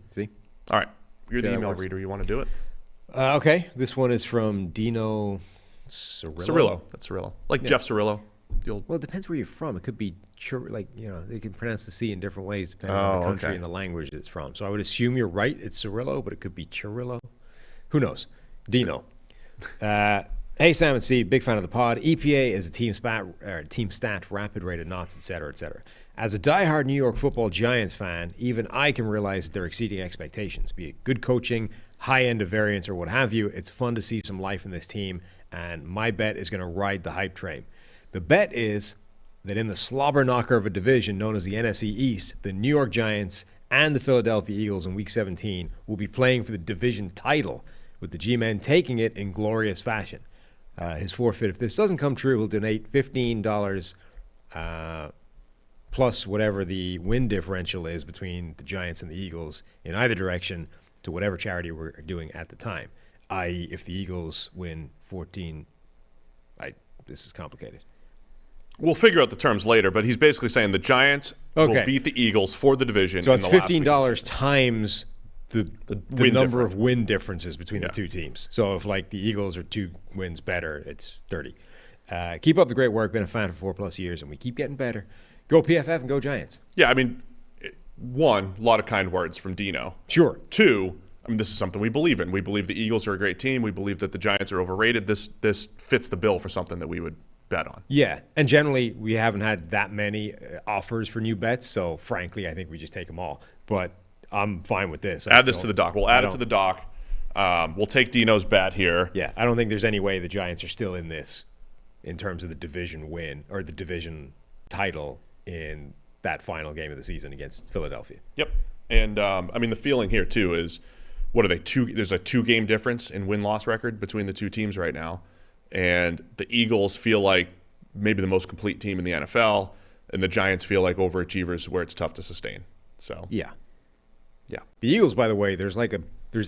See? All right. You're the that email works. reader. You want to do it? Okay. This one is from Dino Cirillo. Cirillo. That's Cirillo. Like Jeff Cirillo. Well, it depends where you're from. It could be, they can pronounce the C in different ways depending on the country and the language that it's from. So I would assume you're right. It's Cirillo, but it could be Cirillo. Who knows? Dino. Hey, Sam and Steve, big fan of the pod. EPA is a team stat, rapid rate of knots, etc., etc. As a diehard New York Football Giants fan, even I can realize that they're exceeding expectations. Be it good coaching, high end of variance, or what have you, it's fun to see some life in this team, and my bet is going to ride the hype train. The bet is that in the slobber knocker of a division known as the NFC East, the New York Giants and the Philadelphia Eagles in Week 17 will be playing for the division title, with the G-Men taking it in glorious fashion. His forfeit, if this doesn't come true, will donate $15 plus whatever the win differential is between the Giants and the Eagles in either direction to whatever charity we're doing at the time. I.e., if the Eagles win 14, this is complicated. We'll figure out the terms later, but he's basically saying the Giants will beat the Eagles for the division. So it's $15 times the number of win differences between the two teams. So if the Eagles are 2 wins better, it's 30. Keep up the great work. Been a fan for 4+ years, and we keep getting better. Go PFF and go Giants. Yeah, I mean, 1, a lot of kind words from Dino. Sure. 2, I mean, this is something we believe in. We believe the Eagles are a great team. We believe that the Giants are overrated. This fits the bill for something that we would bet on. Yeah, and generally we haven't had that many offers for new bets, so frankly, I think we just take them all. But I'm fine with this. Add this to the doc. We'll add it to the doc. We'll take Dino's bet here. Yeah, I don't think there's any way the Giants are still in this in terms of the division win or the division title in that final game of the season against Philadelphia. Yep. And, I mean, the feeling here, too, is what are they? There's a 2-game difference in win-loss record between the two teams right now. And the Eagles feel like maybe the most complete team in the NFL, and the Giants feel like overachievers where it's tough to sustain. So yeah. The Eagles, by the way, there's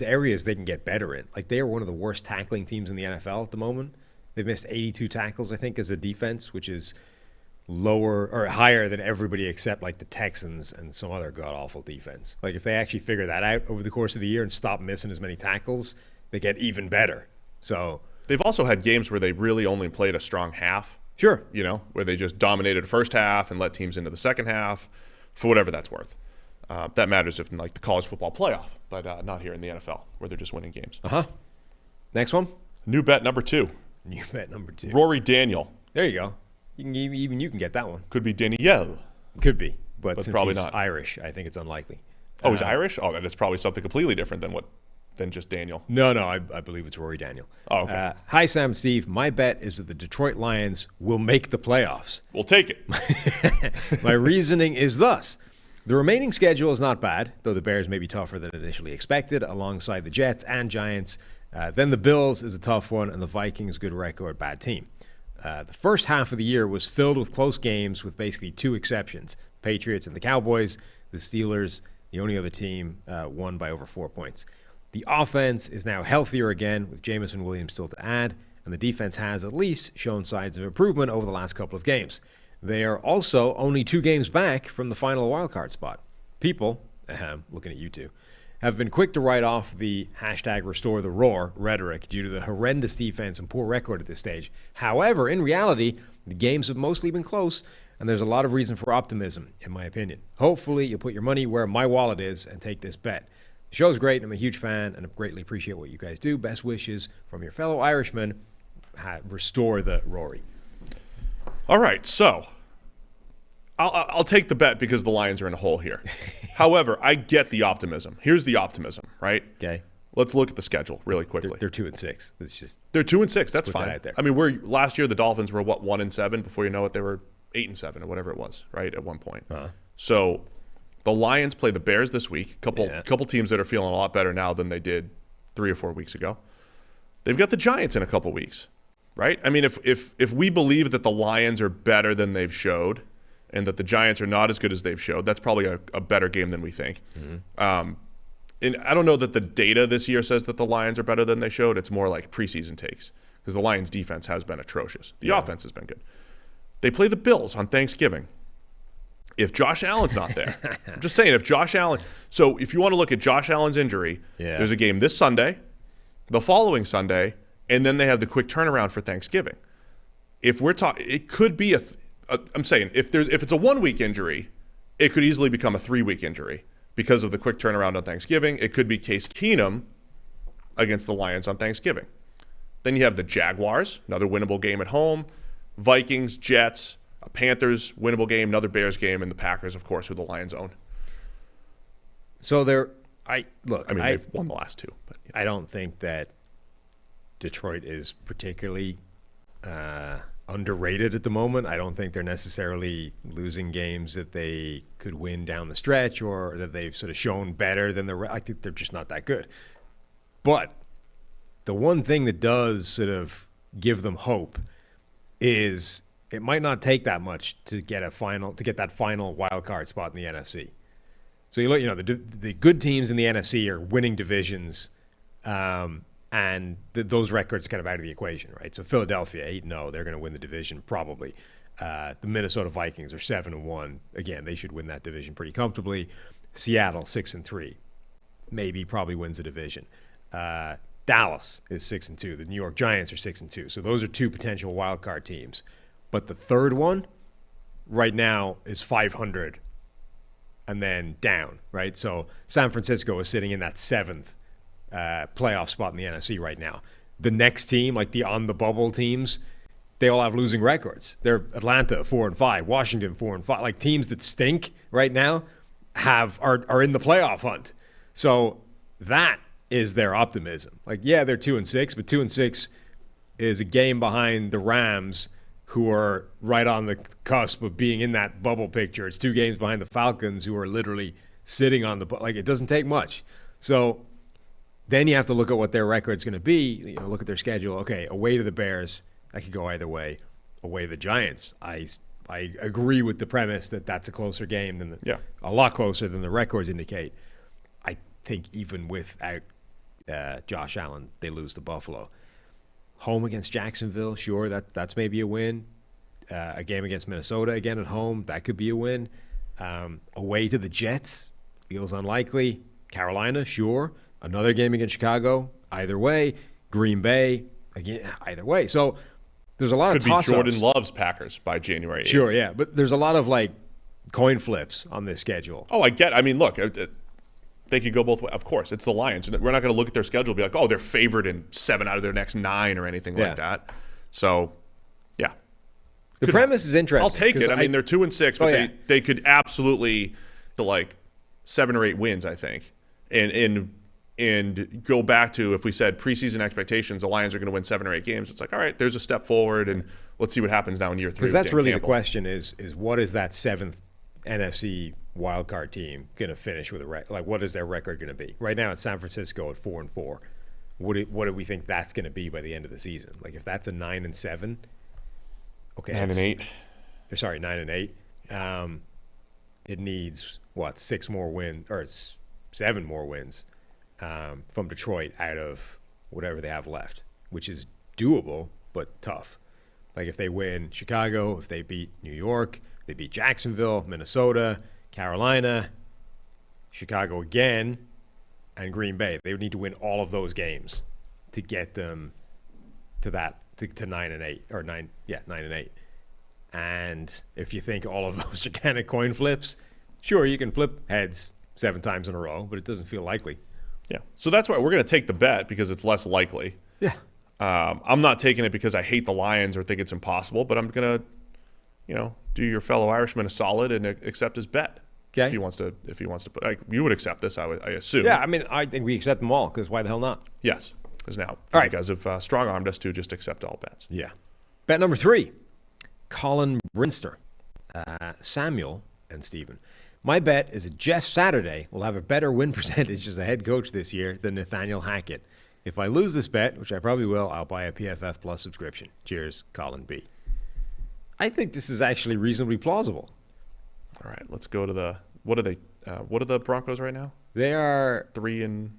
areas they can get better in. They are one of the worst tackling teams in the NFL at the moment. They've missed 82 tackles, I think, as a defense, which is lower or higher than everybody except the Texans and some other god-awful defense. If they actually figure that out over the course of the year and stop missing as many tackles, they get even better. So they've also had games where they really only played a strong half. Sure. Where they just dominated the first half and let teams into the second half, for whatever that's worth. That matters if in the college football playoff, but not here in the NFL where they're just winning games. Next one. New bet number 2. New bet number 2. Rory Daniel. There you go. Even you can get that one. Could be Danielle. Could be, but since probably he's not Irish, I think it's unlikely. Oh, he's Irish? Oh, that is probably something completely different than just Daniel. No, I believe it's Rory Daniel. Oh, okay. Hi, Sam and Steve. My bet is that the Detroit Lions will make the playoffs. We'll take it. My reasoning is thus. The remaining schedule is not bad, though the Bears may be tougher than initially expected, alongside the Jets and Giants. Then the Bills is a tough one, and the Vikings, good record, bad team. The first half of the year was filled with close games with basically 2 exceptions, Patriots and the Cowboys. The Steelers The only other team won by over 4 points. The offense is now healthier again with Jamison Williams still to add, and the defense has at least shown signs of improvement over the last couple of games. They are also only 2 games back from the final wildcard spot. People, looking at you two, have been quick to write off the #RestoreTheRoar rhetoric due to the horrendous defense and poor record at this stage. However, in reality, the games have mostly been close, and there's a lot of reason for optimism, in my opinion. Hopefully, you'll put your money where my wallet is and take this bet. The show's great. I'm a huge fan, and I greatly appreciate what you guys do. Best wishes from your fellow Irishman. Restore the Rory. All right, so I'll take the bet because the Lions are in a hole here. However, I get the optimism. Here's the optimism, right? Okay. Let's look at the schedule really quickly. They're 2-6. It's just they're 2-6. That's fine. That out there. I mean, last year the Dolphins were 1-7. Before you know it, they were 8-7 or whatever it was, right? At one point. So the Lions play the Bears this week. Couple teams that are feeling a lot better now than they did 3 or 4 weeks ago. They've got the Giants in a couple weeks, right? I mean, if we believe that the Lions are better than they've showed, and that the Giants are not as good as they've showed, that's probably a better game than we think. And I don't know that the data this year says that the Lions are better than they showed. It's more like preseason takes because the Lions' defense has been atrocious. The offense has been good. They play the Bills on Thanksgiving. If Josh Allen's not there, I'm just saying, if Josh Allen – so if you want to look at Josh Allen's injury, there's a game this Sunday, the following Sunday, and then they have the quick turnaround for Thanksgiving. If we're talking – it could be I'm saying if it's a 1-week injury, it could easily become a 3-week injury because of the quick turnaround on Thanksgiving. It could be Case Keenum against the Lions on Thanksgiving. Then you have the Jaguars, another winnable game at home, Vikings, Jets, Panthers, winnable game, another Bears game, and the Packers, of course, who the Lions own. So they've won the last 2. But yeah. I don't think that Detroit is particularly underrated at the moment. I don't think they're necessarily losing games that they could win down the stretch or that they've sort of shown better than I think they're just not that good. But the one thing that does sort of give them hope is it might not take that much to get that final wild card spot in the NFC. So you look, the good teams in the NFC are winning divisions. And those records are kind of out of the equation, right? So Philadelphia, 8-0, they're going to win the division probably. The Minnesota Vikings are 7-1. Again, they should win that division pretty comfortably. Seattle, 6-3, probably wins the division. Dallas is 6-2. The New York Giants are 6-2. So those are 2 potential wild card teams. But the third one right now is 500 and then down, right? So San Francisco is sitting in that 7th playoff spot in the NFC right now. The next team, like the on-the-bubble teams, they all have losing records. They're Atlanta 4-5, Washington 4-5. Like teams that stink right now are in the playoff hunt. So that is their optimism. Like, yeah, they're 2-6, but 2-6 is a game behind the Rams, who are right on the cusp of being in that bubble picture. It's 2 games behind the Falcons, who are literally sitting on it doesn't take much. So then you have to look at what their record's going to be. Look at their schedule. Okay, away to the Bears, that could go either way. Away to the Giants, I agree with the premise that that's a closer game than a lot closer than the records indicate. I think even without Josh Allen, they lose to Buffalo. Home against Jacksonville, sure, that's maybe a win. A game against Minnesota again at home, that could be a win. Away to the Jets, feels unlikely. Carolina, sure. Another game against Chicago, either way. Green Bay, again, either way. So there's a lot of toss-ups. Could be Jordan Love's Packers by January 8th. Sure, yeah. But there's a lot of, coin flips on this schedule. Oh, look, they could go both ways. Of course, it's the Lions. We're not going to look at their schedule and be like, oh, they're favored in 7 out of their next 9 or anything like that. So, yeah. The premise is interesting. I'll take it. They're 2-6, but they could absolutely to 7 or 8 wins, I think. And go back to, if we said preseason expectations, the Lions are going to win 7 or 8 games. It's like, all right, there's a step forward, and let's see what happens now in year 3. Because that's really the question is what is that 7th NFC wildcard team going to finish with what is their record going to be? Right now it's San Francisco at 4-4. What do we think that's going to be by the end of the season? If that's a 9-7, okay, 9-8. Sorry, 9-8. it needs, 6 more wins or 7 more wins from Detroit out of whatever they have left, which is doable but tough. Like if they win Chicago, if they beat New York, if they beat Jacksonville, Minnesota, Carolina, Chicago again, and Green Bay, they would need to win all of those games to get them to 9-8 or 9-8. And if you think all of those are kind of coin flips, sure, you can flip heads 7 times in a row, but it doesn't feel likely. Yeah. So that's why we're going to take the bet because it's less likely. Yeah. I'm not taking it because I hate the Lions or think it's impossible, but I'm going to, do your fellow Irishman a solid and accept his bet. Okay. If he wants to, you would accept this, I assume. Yeah, I mean, I think we accept them all because why the hell not? Yes. Because now All you guys have strong-armed us to just accept all bets. Yeah. Bet number 3, Colin Brinster, Samuel, and Stephen. My bet is that Jeff Saturday will have a better win percentage as a head coach this year than Nathaniel Hackett. If I lose this bet, which I probably will, I'll buy a PFF Plus subscription. Cheers, Colin B. I think this is actually reasonably plausible. All right, let's go to the what are the Broncos right now? They are 3-5.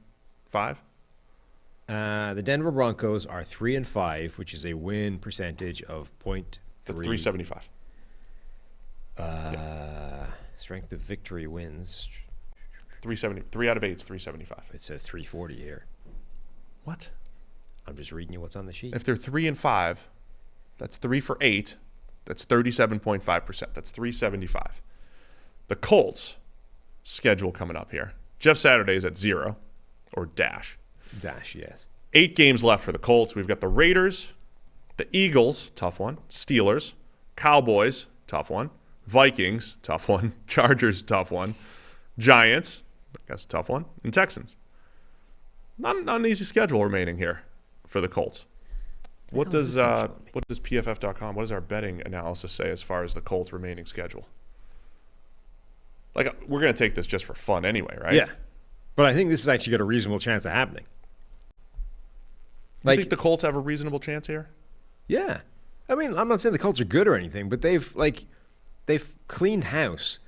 The Denver Broncos are 3-5, which is a win percentage of 0.3. That's 375. Strength of victory wins. 370. 3 out of 8 is 375. It says 340 here. What? I'm just reading you what's on the sheet. If they're 3-5, that's 3 for 8. That's 37.5%. That's 375. The Colts schedule coming up here. Jeff Saturday is at 0 or dash. Dash, yes. 8 games left for the Colts. We've got the Raiders, the Eagles, tough one. Steelers, Cowboys, tough one. Vikings, tough one. Chargers, tough one. Giants, I guess tough one. And Texans. Not an easy schedule remaining here for the Colts. What does PFF.com, what does our betting analysis say as far as the Colts' remaining schedule? Like, we're going to take this just for fun anyway, right? Yeah. But I think this has actually got a reasonable chance of happening. You think the Colts have a reasonable chance here? Yeah. I mean, I'm not saying the Colts are good or anything, but they've cleaned house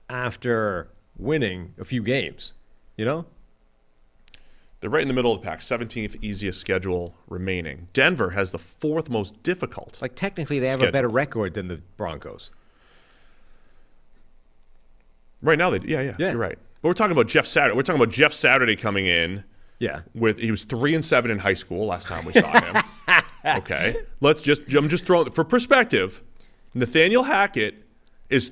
after winning a few games, They're right in the middle of the pack, 17th easiest schedule remaining. Denver has the 4th most difficult. Like, technically, they have schedule. a better record than the Broncos. Right now, yeah, you're right. But we're talking about Jeff Saturday. We're talking about Jeff Saturday coming in. Yeah. He was 3-7 in high school last time we saw him. Okay. I'm just throwing for perspective. Nathaniel Hackett has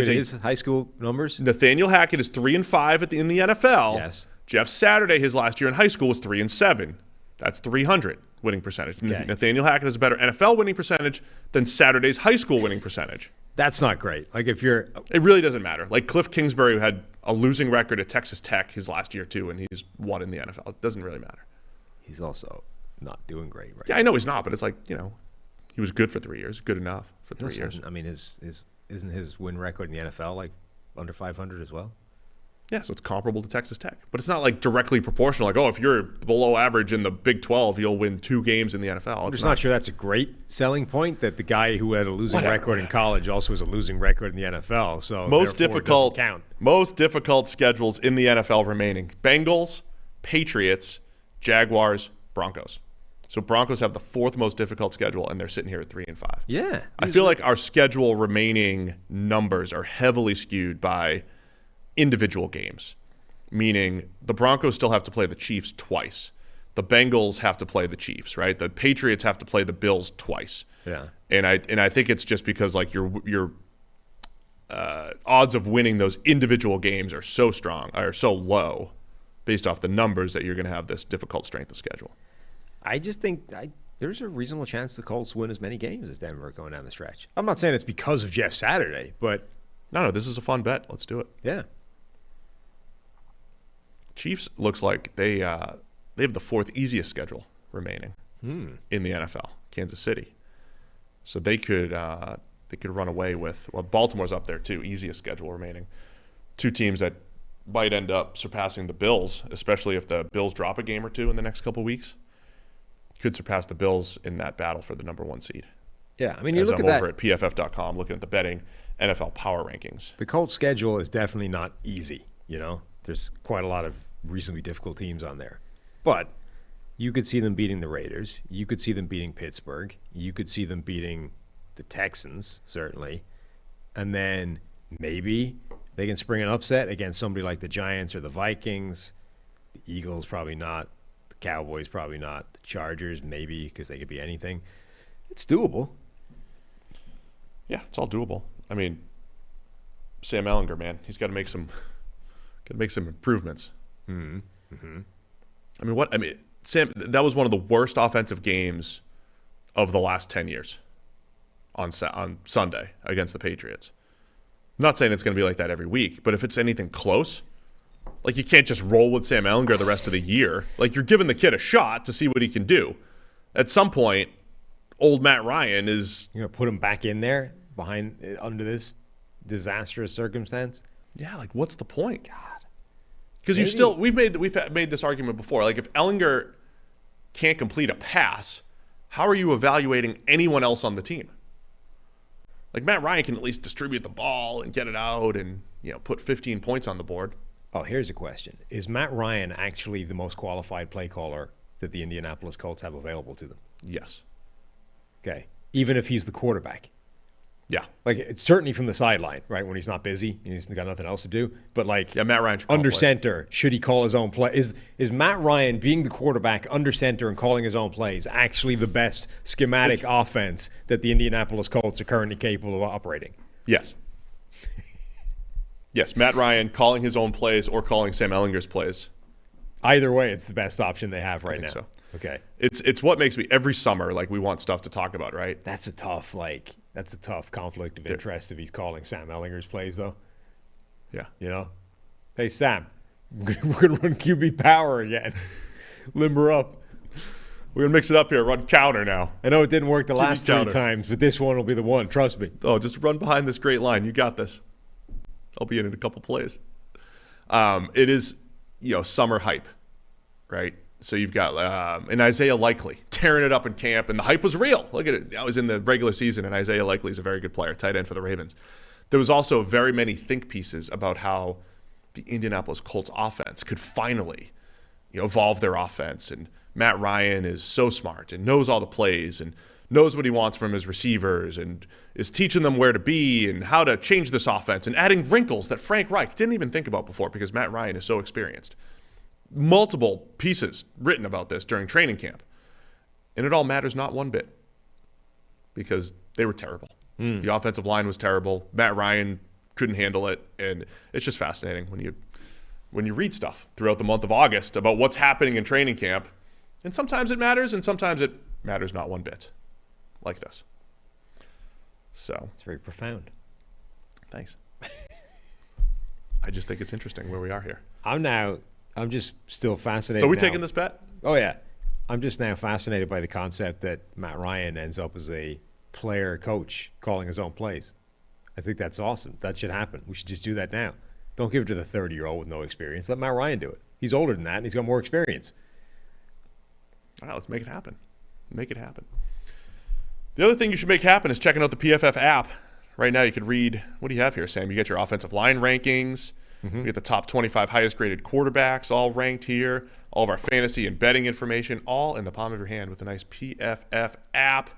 his high school numbers. Nathaniel Hackett is 3-5 in the NFL. Yes. Jeff Saturday, his last year in high school, was 3-7. That's 300 winning percentage. Okay. Nathaniel Hackett has a better NFL winning percentage than Saturday's high school winning percentage. That's not great. Like, it really doesn't matter. Like Cliff Kingsbury had a losing record at Texas Tech his last year too, and he's won in the NFL. It doesn't really matter. He's also not doing great right now. Yeah, I know he's not, but it's like, he was good for 3 years. Good enough for 3 years. I mean, isn't his win record in the NFL like under 500 as well? Yeah, so it's comparable to Texas Tech. But it's not like directly proportional. Like, if you're below average in the Big 12, you'll win 2 games in the NFL. I'm just not sure that's a great selling point, that the guy who had a losing record in college also has a losing record in the NFL. So most difficult schedules in the NFL remaining. Bengals, Patriots, Jaguars, Broncos. So Broncos have the 4th most difficult schedule, and they're sitting here at 3-5. Yeah. I feel like our schedule remaining numbers are heavily skewed by individual games, meaning the Broncos still have to play the Chiefs twice. The Bengals have to play the Chiefs, right? The Patriots have to play the Bills twice. Yeah. And I think it's just because like your odds of winning those individual games are so low based off the numbers that you're going to have this difficult strength of schedule. I just think there's a reasonable chance the Colts win as many games as Denver going down the stretch. I'm not saying it's because of Jeff Saturday, but no, this is a fun bet. Let's do it. Yeah. Chiefs looks like they have the 4th easiest schedule remaining in the NFL. Kansas City, so they could run away with. Well, Baltimore's up there too. Easiest schedule remaining. 2 teams that might end up surpassing the Bills, especially if the Bills drop a game or 2 in the next couple of weeks. Could surpass the Bills in that battle for the number 1 seed. Yeah, I mean, you As look I'm at over that at PFF.com looking at the betting NFL power rankings. The Colts schedule is definitely not easy, you know? There's quite a lot of reasonably difficult teams on there. But you could see them beating the Raiders. You could see them beating Pittsburgh. You could see them beating the Texans, certainly. And then maybe they can spring an upset against somebody like the Giants or the Vikings. The Eagles, probably not. The Cowboys, probably not. The Chargers, maybe, because they could be anything. It's doable. Yeah, it's all doable. I mean, Sam Ehlinger, man, he's got to make some improvements. Mm-hmm. I mean, Sam, that was one of the worst offensive games of the last 10 years on Sunday against the Patriots. I'm not saying it's going to be like that every week, but if it's anything close, like you can't just roll with Sam Ehlinger the rest of the year. Like you're giving the kid a shot to see what he can do. At some point, old Matt Ryan is... You're going to put him back in there under this disastrous circumstance? Yeah, like what's the point? God. Because we've made this argument before. Like if Ehlinger can't complete a pass, how are you evaluating anyone else on the team? Like Matt Ryan can at least distribute the ball and get it out and put 15 points on the board. Oh, here's a question. Is Matt Ryan actually the most qualified play caller that the Indianapolis Colts have available to them? Yes. Okay. Even if he's the quarterback? Yeah. Like, it's certainly from the sideline, right, when he's not busy and he's got nothing else to do. But, like, yeah, Matt Ryan should call under plays. center, should he call his own play? Is Matt Ryan being the quarterback under center and calling his own plays actually the best schematic offense that the Indianapolis Colts are currently capable of operating? Yes. Yes, Matt Ryan calling his own plays or calling Sam Ehlinger's plays. Either way, it's the best option they have right now. So. Okay. It's what makes me every summer like we want stuff to talk about, right? That's a tough conflict of interest if he's calling Sam Ehlinger's plays, though. Yeah. Hey, Sam, we're going to run QB power again. Limber up. We're going to mix it up here, run counter now. I know it didn't work the last counter. 3 times, but this one will be the one. Trust me. Oh, just run behind this great line. You got this. I'll be in a couple plays. It is, summer hype, right? So you've got an Isaiah Likely tearing it up in camp, and the hype was real. Look at it. That was in the regular season, and Isaiah Likely is a very good player, tight end for the Ravens. There was also very many think pieces about how the Indianapolis Colts offense could finally evolve their offense, and Matt Ryan is so smart and knows all the plays and knows what he wants from his receivers and is teaching them where to be and how to change this offense and adding wrinkles that Frank Reich didn't even think about before because Matt Ryan is so experienced. Multiple pieces written about this during training camp. And it all matters not one bit because they were terrible. The offensive line was terrible. Matt Ryan couldn't handle it. And it's just fascinating when you read stuff throughout the month of August about what's happening in training camp. And sometimes it matters and sometimes it matters not one bit. Like this. So. It's very profound. Thanks. I just think it's interesting where we are here. I'm just still fascinated. So we now. taking this bet? Oh, yeah. I'm just now fascinated by the concept that Matt Ryan ends up as a player coach calling his own plays. I think that's awesome. That should happen. We should just do that now. Don't give it to the 30-year-old with no experience. Let Matt Ryan do it. He's older than that, and he's got more experience. All right, let's make it happen. Make it happen. The other thing you should make happen is checking out the PFF app. Right now you could read, what do you have here, Sam? You get your offensive line rankings. We get the top 25 highest graded quarterbacks all ranked here. All of our fantasy and betting information all in the palm of your hand with the nice PFF app.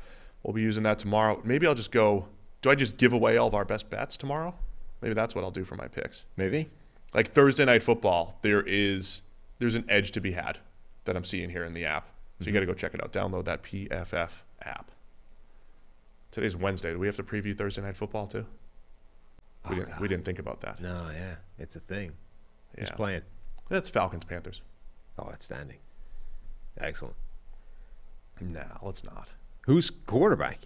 We'll be using that tomorrow. Maybe I'll just do I just give away all of our best bets tomorrow? Maybe that's what I'll do for my picks. Maybe. Like Thursday Night Football, there's an edge to be had that I'm seeing here in the app. So you got to go check it out. Download that PFF app. Today's Wednesday. Do we have to preview Thursday Night Football too? We didn't think about that. No, yeah. It's a thing. Who's Yeah. playing? That's Falcons Panthers. Oh, outstanding. Excellent. Nah, let's not. Who's quarterback?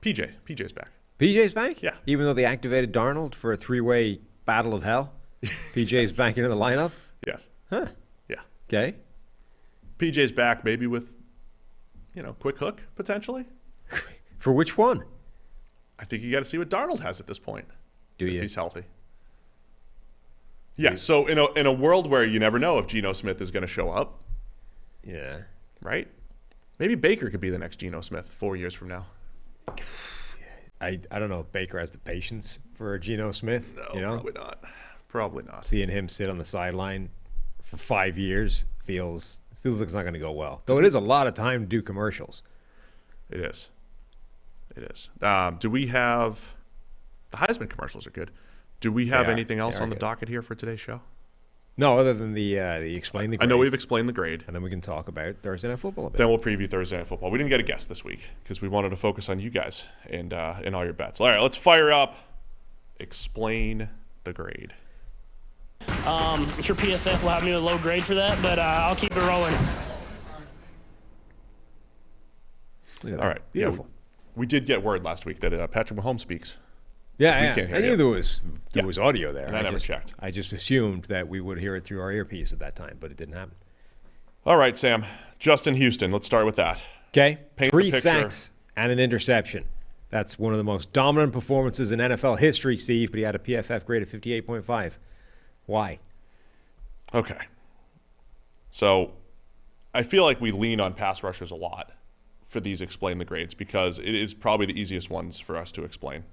PJ's back. PJ's back? Yeah. Even though they activated Darnold for a 3-way battle of hell, PJ's back into the lineup? Yes. Huh. Yeah. Okay. PJ's back, maybe with, quick hook potentially. For which one? I think you got to see what Darnold has at this point. Do if you? he's healthy. Yeah. So in a world where you never know if Geno Smith is going to show up, Yeah. right? Maybe Baker could be the next Geno Smith 4 years from now. I don't know if Baker has the patience for Geno Smith. No, probably not. Probably not. Seeing him sit on the sideline for 5 years feels like it's not going to go well. Though it is a lot of time to do commercials. It is. It is. Do we have the Heisman commercials are good? Do we have anything else on the docket here for today's show? No, other than the explain the grade. I know we've explained the grade. And then we can talk about Thursday Night Football a bit. Then we'll preview Thursday Night Football. We didn't get a guest this week because we wanted to focus on you guys and all your bets. All right, let's fire up. Explain the grade. I'm sure PFF will have me with a low grade for that, but I'll keep it rolling. All right. Beautiful. Yeah, we did get word last week that Patrick Mahomes speaks. Yeah, can't hear I knew you. there was audio there. And I never checked. I just assumed that we would hear it through our earpiece at that time, but it didn't happen. All right, Sam. Justin Houston. Let's start with that. Okay. Paint the 3 picture. sacks and an interception. That's one of the most dominant performances in NFL history, Steve, but he had a PFF grade of 58.5. Why? Okay. So I feel like we lean on pass rushers a lot for these explain the grades because it is probably the easiest ones for us to explain.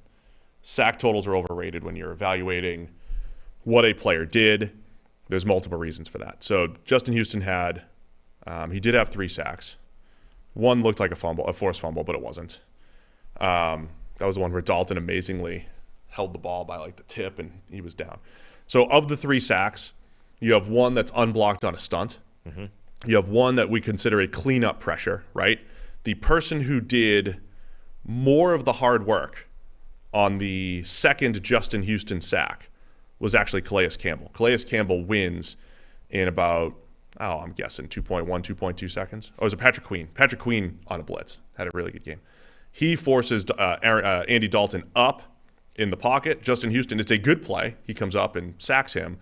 Sack totals are overrated when you're evaluating what a player did. There's multiple reasons for that. So Justin Houston he did have 3 sacks. One looked like a forced fumble, but it wasn't. That was the one where Dalton amazingly held the ball by like the tip and he was down. So of the 3 sacks, you have one that's unblocked on a stunt. Mm-hmm. You have one that we consider a cleanup pressure, right? The person who did more of the hard work on the second Justin Houston sack was actually Calais Campbell. Calais Campbell wins in about, I'm guessing 2.1, 2.2 seconds. Oh, it was Patrick Queen. Patrick Queen on a blitz. Had a really good game. He forces Andy Dalton up in the pocket. Justin Houston, it's a good play. He comes up and sacks him.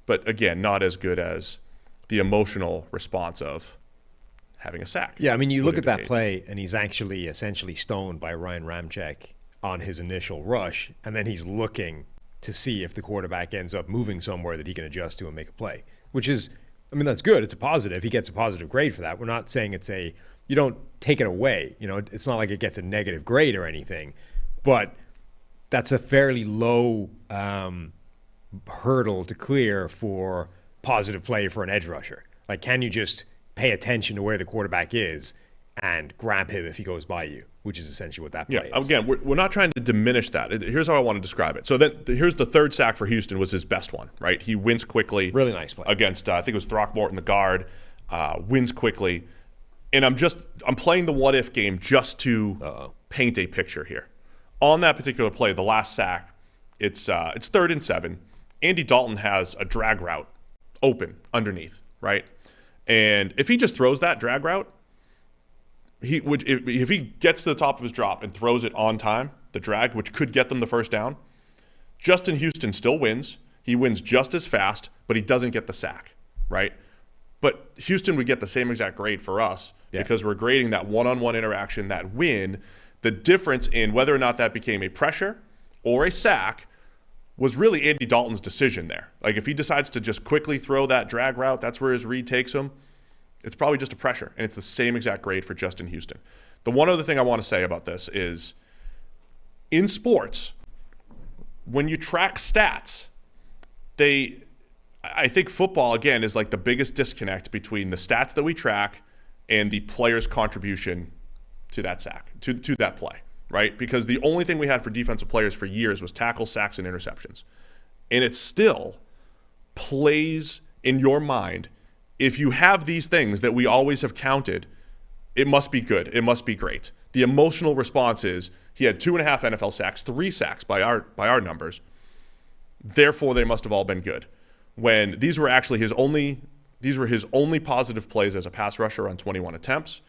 But again, not as good as the emotional response of having a sack. Yeah, I mean, you look at that play, and he's actually essentially stoned by Ryan Ramczyk on his initial rush, and then he's looking to see if the quarterback ends up moving somewhere that he can adjust to and make a play, which is, I mean, that's good. It's a positive. He gets a positive grade for that. We're not saying you don't take it away. You know, it's not like it gets a negative grade or anything, but that's a fairly low hurdle to clear for positive play for an edge rusher. Like, can you just pay attention to where the quarterback is and grab him if he goes by you, which is essentially what that play is. Again, we're not trying to diminish that. Here's how I want to describe it. So here's the third sack for Houston was his best one, right? He wins quickly. Really nice play. Against, I think it was Throckmorton, the guard, wins quickly. And I'm playing the what-if game just to paint a picture here. On that particular play, the last sack, it's 3rd and 7. Andy Dalton has a drag route open underneath, right? And if he just throws that drag route, if he gets to the top of his drop and throws it on time, the drag, which could get them the first down, Justin Houston still wins. He wins just as fast, but he doesn't get the sack, right? But Houston would get the same exact grade for us because we're grading that one-on-one interaction, that win. The difference in whether or not that became a pressure or a sack was really Andy Dalton's decision there. Like, if he decides to just quickly throw that drag route, that's where his read takes him, it's probably just a pressure, and it's the same exact grade for Justin Houston. The one other thing I want to say about this is, in sports, when you track stats, I think football, again, is like the biggest disconnect between the stats that we track and the player's contribution to that sack, to that play, right? Because the only thing we had for defensive players for years was tackles, sacks, and interceptions. And it still plays in your mind. If you have these things that we always have counted, it must be good. It must be great. The emotional response is he had 2.5 NFL sacks, 3 sacks by our numbers. Therefore, they must have all been good. When these were his only positive plays as a pass rusher on 21 attempts.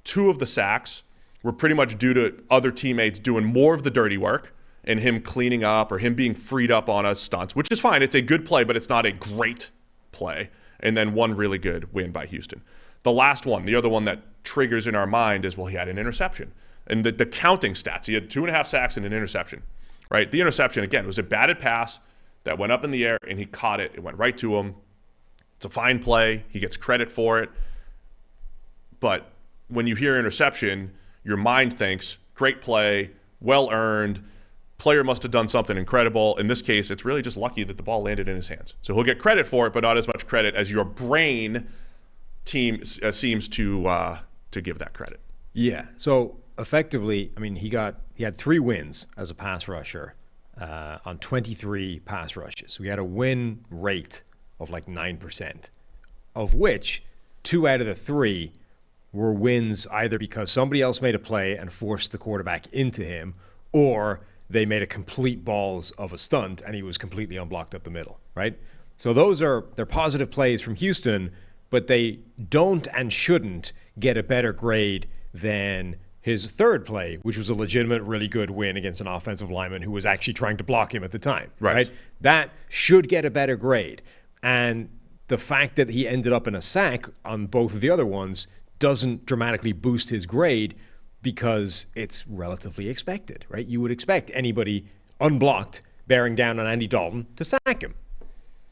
2 of the sacks were pretty much due to other teammates doing more of the dirty work and him cleaning up or him being freed up on a stunt, which is fine. It's a good play, but it's not a great play. And then 1 really good win by Houston. The last one, the other one that triggers in our mind is, well, he had an interception. And the counting stats, he had 2.5 sacks and an interception, right? The interception, again, was a batted pass that went up in the air and he caught it. It went right to him. It's a fine play. He gets credit for it. But when you hear interception, your mind thinks, great play, well earned. Player must have done something incredible. In this case, it's really just lucky that the ball landed in his hands. So he'll get credit for it, but not as much credit as your brain team seems to give that credit. Yeah. So effectively, I mean, he had 3 wins as a pass rusher on 23 pass rushes. So he had a win rate of like 9%, of which 2 out of the 3 were wins either because somebody else made a play and forced the quarterback into him, or they made a complete balls of a stunt and he was completely unblocked up the middle, right? So they're positive plays from Houston, but they don't and shouldn't get a better grade than his third play, which was a legitimate, really good win against an offensive lineman who was actually trying to block him at the time, right? That should get a better grade. And the fact that he ended up in a sack on both of the other ones doesn't dramatically boost his grade, because it's relatively expected, right? You would expect anybody unblocked bearing down on Andy Dalton to sack him,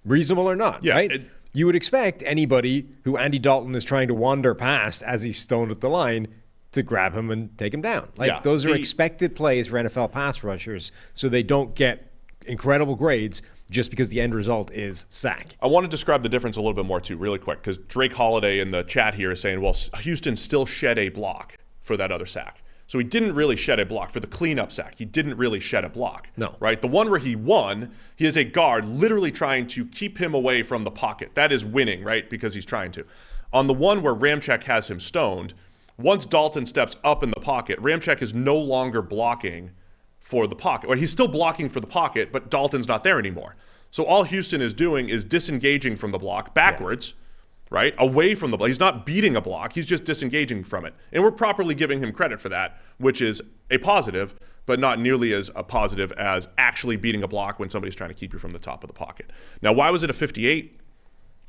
reasonable or not, right? You would expect anybody who Andy Dalton is trying to wander past as he's stoned at the line to grab him and take him down. Those are expected plays for NFL pass rushers, so they don't get incredible grades just because the end result is sack. I want to describe the difference a little bit more too, really quick, because Drake Holiday in the chat here is saying, well, Houston still shed a block for that other sack. So he didn't really shed a block for the cleanup sack. He didn't really shed a block. No. Right? The one where he won, he is a guard literally trying to keep him away from the pocket. That is winning, right? Because he's trying to. On the one where Ramczyk has him stoned, once Dalton steps up in the pocket, Ramczyk is no longer blocking for the pocket. Or he's still blocking for the pocket, but Dalton's not there anymore. So all Houston is doing is disengaging from the block backwards, right? Away from the block. He's not beating a block. He's just disengaging from it. And we're properly giving him credit for that, which is a positive, but not nearly as a positive as actually beating a block when somebody's trying to keep you from the top of the pocket. Now, why was it a 58?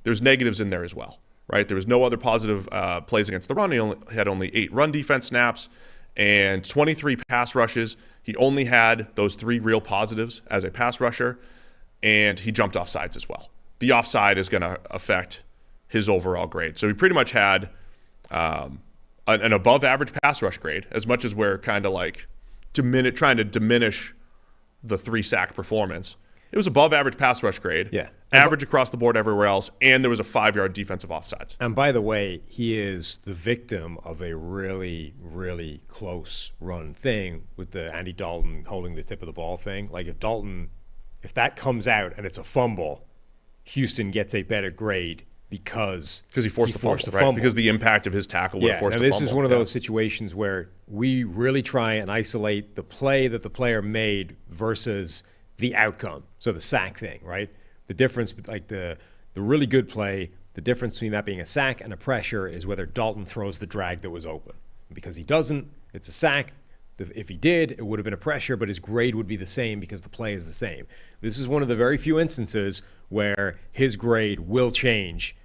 There's negatives in there as well, right? There was no other positive plays against the run. He had only 8 run defense snaps and 23 pass rushes. He only had those 3 real positives as a pass rusher, and he jumped off sides as well. The offside is going to affect his overall grade. So he pretty much had an above average pass rush grade, as much as we're kind of like trying to diminish the 3 sack performance. It was above average pass rush grade, average across the board everywhere else, and there was a 5-yard defensive offsides. And by the way, he is the victim of a really, really close run thing with the Andy Dalton holding the tip of the ball thing. Like if that comes out and it's a fumble, Houston gets a better grade because he forced the fumble, right? Because the impact of his tackle would have forced the fumble. This is one of those situations where we really try and isolate the play that the player made versus the outcome. So the sack thing, right? The difference, like the really good play, the difference between that being a sack and a pressure is whether Dalton throws the drag that was open. Because he doesn't, it's a sack. If he did, it would have been a pressure, but his grade would be the same because the play is the same. This is one of the very few instances where his grade will change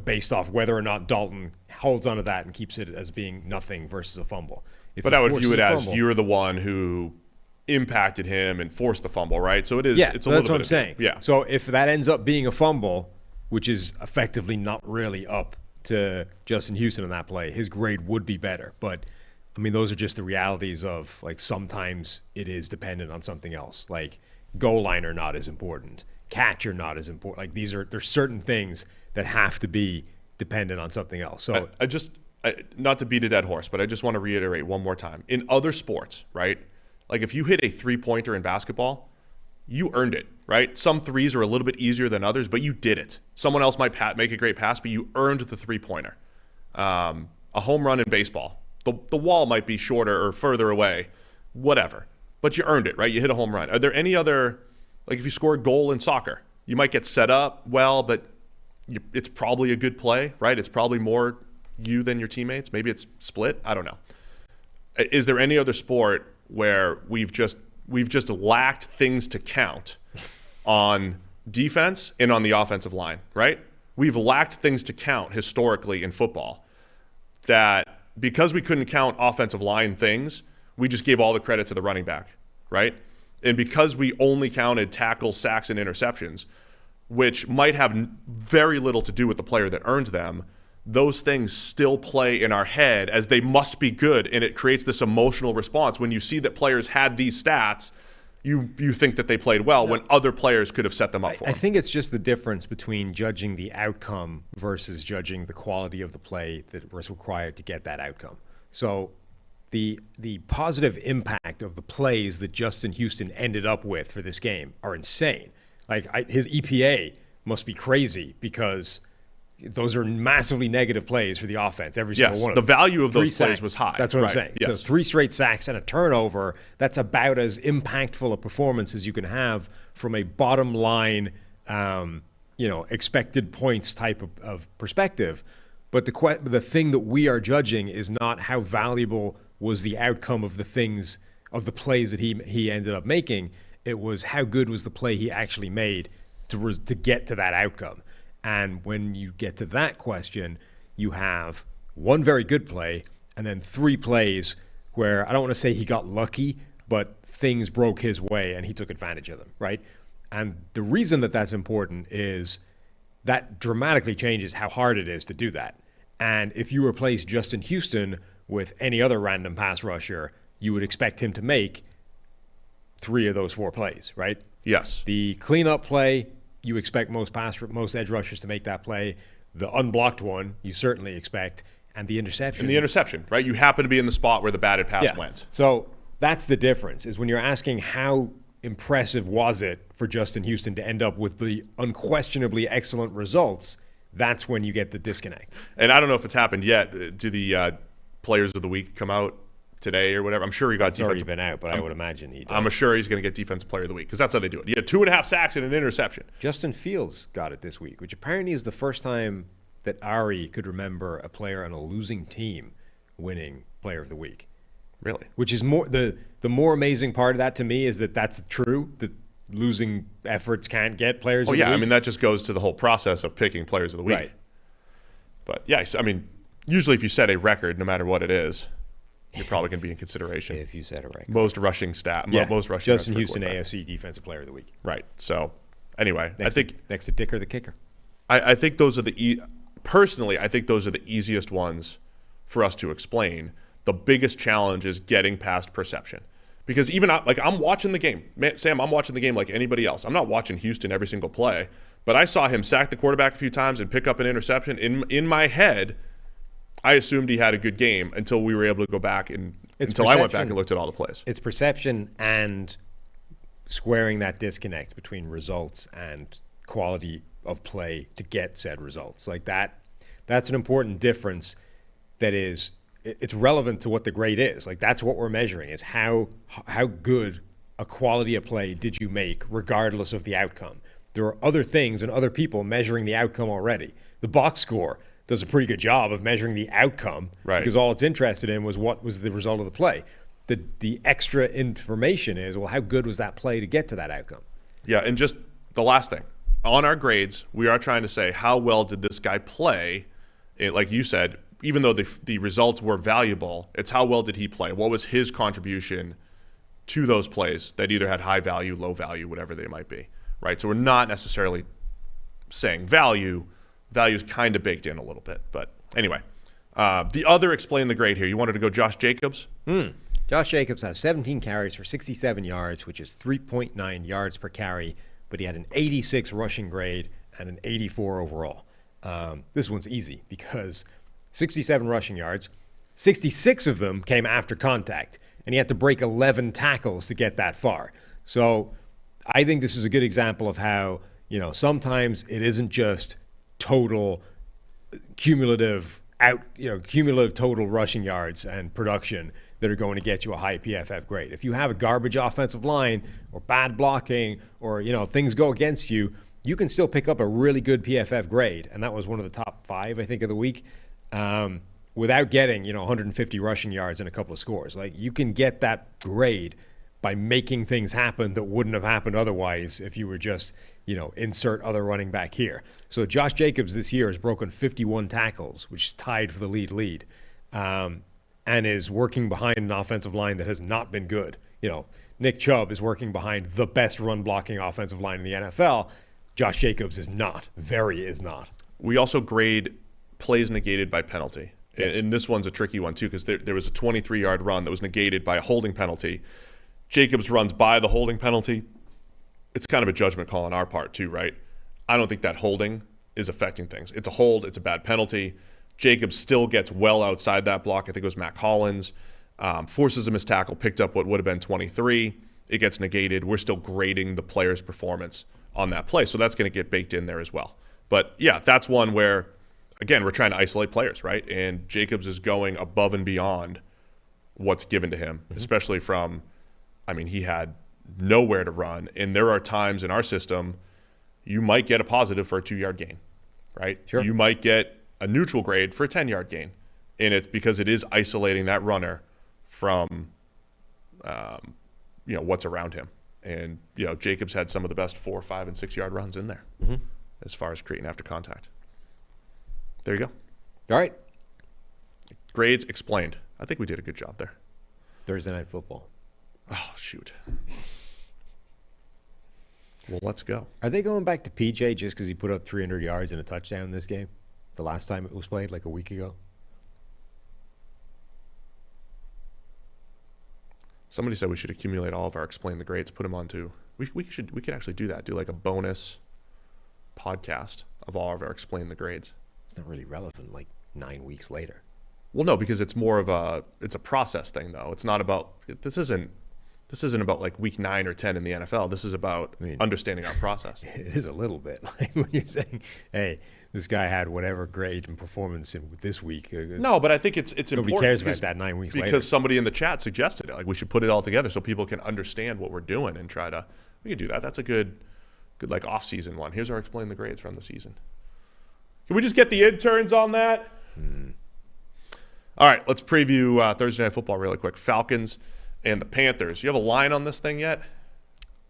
based off whether or not Dalton holds onto that and keeps it as being nothing versus a fumble. But I would view it as you're the one who impacted him and forced the fumble, right? So it is. Yeah, it's a little that's what I'm saying. Yeah. So if that ends up being a fumble, which is effectively not really up to Justin Houston in that play, his grade would be better. But I mean, those are just the realities of, like, sometimes it is dependent on something else. Like, goal line or not is important. Catch or not is important. Like, there's certain things that have to be dependent on something else. So not to beat a dead horse, but I just want to reiterate one more time. In other sports, right? Like, if you hit a 3-pointer in basketball, you earned it, right? Some threes are a little bit easier than others, but you did it. Someone else might make a great pass, but you earned the 3-pointer. A home run in baseball. The wall might be shorter or further away, whatever. But you earned it, right? You hit a home run. Are there any other, like if you score a goal in soccer, you might get set up well, but it's probably a good play, right? It's probably more you than your teammates. Maybe it's split. I don't know. Is there any other sport where we've just lacked things to count on defense and on the offensive line, right? We've lacked things to count historically in football that because we couldn't count offensive line things, we just gave all the credit to the running back, right? And because we only counted tackles, sacks, and interceptions, which might have very little to do with the player that earned them, those things still play in our head as they must be good, and it creates this emotional response. When you see that players had these stats, you think that they played well when other players could have set them up for them. I think it's just the difference between judging the outcome versus judging the quality of the play that was required to get that outcome. So the positive impact of the plays that Justin Houston ended up with for this game are insane. Like his EPA must be crazy because those are massively negative plays for the offense, every single one of them. The value of those plays was high. That's what I'm saying. Yes. So 3 straight sacks and a turnover, that's about as impactful a performance as you can have from a bottom line, expected points type of perspective. But the thing that we are judging is not how valuable was the outcome of the plays that he ended up making. It was how good was the play he actually made to get to that outcome. And when you get to that question, you have one very good play and then 3 plays where I don't want to say he got lucky, but things broke his way and he took advantage of them, right? And the reason that that's important is that dramatically changes how hard it is to do that. And if you replace Justin Houston with any other random pass rusher, you would expect him to make 3 of those 4 plays, right? Yes. The cleanup play, you expect most edge rushers to make that play. The unblocked one, you certainly expect. And the interception. Right? You happen to be in the spot where the batted pass went. So that's the difference, is when you're asking how impressive was it for Justin Houston to end up with the unquestionably excellent results, that's when you get the disconnect. And I don't know if it's happened yet. Do the players of the week come out today or whatever? I'm sure he got defensive. It's already been out, but I would imagine he did. I'm sure he's going to get defensive player of the week because that's how they do it. You had 2.5 sacks and an interception. Justin Fields got it this week, which apparently is the first time that Ari could remember a player on a losing team winning player of the week. Really? Which is more the more amazing part of that to me is that that's true, that losing efforts can't get players of the week. I mean, that just goes to the whole process of picking players of the week. Right. But, I mean, usually if you set a record, no matter what it is, you're probably going to be in consideration. If you set a record. Most rushing stat. Yeah. Most rushing. Justin Houston, AFC Defensive Player of the Week. Right. So, anyway, next to Dicker the kicker. I think those are personally, I think those are the easiest ones for us to explain. The biggest challenge is getting past perception. Because even, I'm watching the game. Sam, I'm watching the game like anybody else. I'm not watching Houston every single play. But I saw him sack the quarterback a few times and pick up an interception. In my head, I assumed he had a good game until we were able to go back until I went back and looked at all the plays. It's perception and squaring that disconnect between results and quality of play to get said results. Like that's an important difference that is, it's relevant to what the grade is. Like that's what we're measuring, is how good a quality of play did you make regardless of the outcome. There are other things and other people measuring the outcome already. The box score does a pretty good job of measuring the outcome, right? Because all it's interested in was what was the result of the play. The extra information is, well, how good was that play to get to that outcome? Yeah, and just the last thing. On our grades, we are trying to say how well did this guy play. Like you said, even though the results were valuable, it's how well did he play? What was his contribution to those plays that either had high value, low value, whatever they might be, right? So we're not necessarily saying value. Value is kind of baked in a little bit. But anyway, the other explain the grade here. You wanted to go Josh Jacobs? Josh Jacobs has 17 carries for 67 yards, which is 3.9 yards per carry, but he had an 86 rushing grade and an 84 overall. This one's easy because 67 rushing yards, 66 of them came after contact, and he had to break 11 tackles to get that far. So I think this is a good example of how, sometimes it isn't just total cumulative total rushing yards and production that are going to get you a high PFF grade. If you have a garbage offensive line or bad blocking or, things go against you, you can still pick up a really good PFF grade. And that was one of the top 5, I think, of the week, without getting, 150 rushing yards and a couple of scores. Like, you can get that grade by making things happen that wouldn't have happened otherwise if you were just, insert other running back here. So Josh Jacobs this year has broken 51 tackles, which is tied for the lead, and is working behind an offensive line that has not been good. Nick Chubb is working behind the best run-blocking offensive line in the NFL. Josh Jacobs is not. Is not. We also grade plays negated by penalty. Yes. And this one's a tricky one too, because there was a 23-yard run that was negated by a holding penalty. Jacobs runs by the holding penalty. It's kind of a judgment call on our part too, right? I don't think that holding is affecting things. It's a hold. It's a bad penalty. Jacobs still gets well outside that block. I think it was Matt Collins. Forces a missed tackle, picked up what would have been 23. It gets negated. We're still grading the player's performance on that play. So that's going to get baked in there as well. But yeah, that's one where, again, we're trying to isolate players, right? And Jacobs is going above and beyond what's given to him, especially from, he had nowhere to run. And there are times in our system, you might get a positive for a 2-yard gain, right? Sure. You might get a neutral grade for a 10-yard gain. And it's because it is isolating that runner from, what's around him. And, Jacobs had some of the best 4, 5, and 6-yard runs in there as far as creating after contact. There you go. All right. Grades explained. I think we did a good job there. Thursday Night Football. Oh, shoot. Well, let's go. Are they going back to PJ just because he put up 300 yards and a touchdown in this game? The last time it was played, like a week ago? Somebody said we should accumulate all of our explain the grades, put them onto. We could actually do that. Do like a bonus podcast of all of our explain the grades. It's not really relevant like 9 weeks later. Well, no, because it's more of a process thing though. It's not about this isn't about like week 9 or 10 in the NFL. This is about understanding our process. It is a little bit like when you're saying, "Hey, this guy had whatever grade and performance in this week." No, but I think it's nobody important cares about that 9 weeks later. Because somebody in the chat suggested it. Like we should put it all together so people can understand what we're doing and try to. We could do that. That's a good like off-season one. Here's our explain the grades from the season. Can we just get the interns on that? All right, let's preview Thursday Night Football really quick. Falcons and the Panthers. You have a line on this thing yet?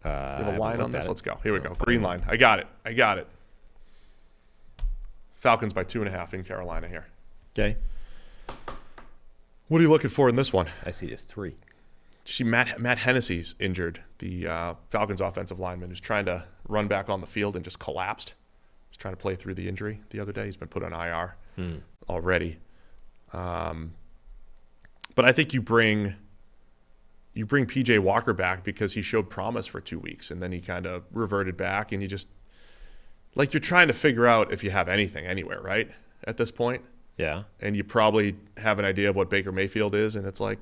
You have a line on this? Let's go. Here we go. Green line. I got it. Falcons by 2.5 in Carolina here. Okay. What are you looking for in this one? I see just 3. See, Matt Hennessy's injured, the Falcons offensive lineman who's trying to run back on the field and just collapsed. He's trying to play through the injury the other day. He's been put on IR already. But I think you bring PJ Walker back because he showed promise for 2 weeks and then he kind of reverted back, and you just like you're trying to figure out if you have anything anywhere, right? At this point. Yeah. And you probably have an idea of what Baker Mayfield is, and it's like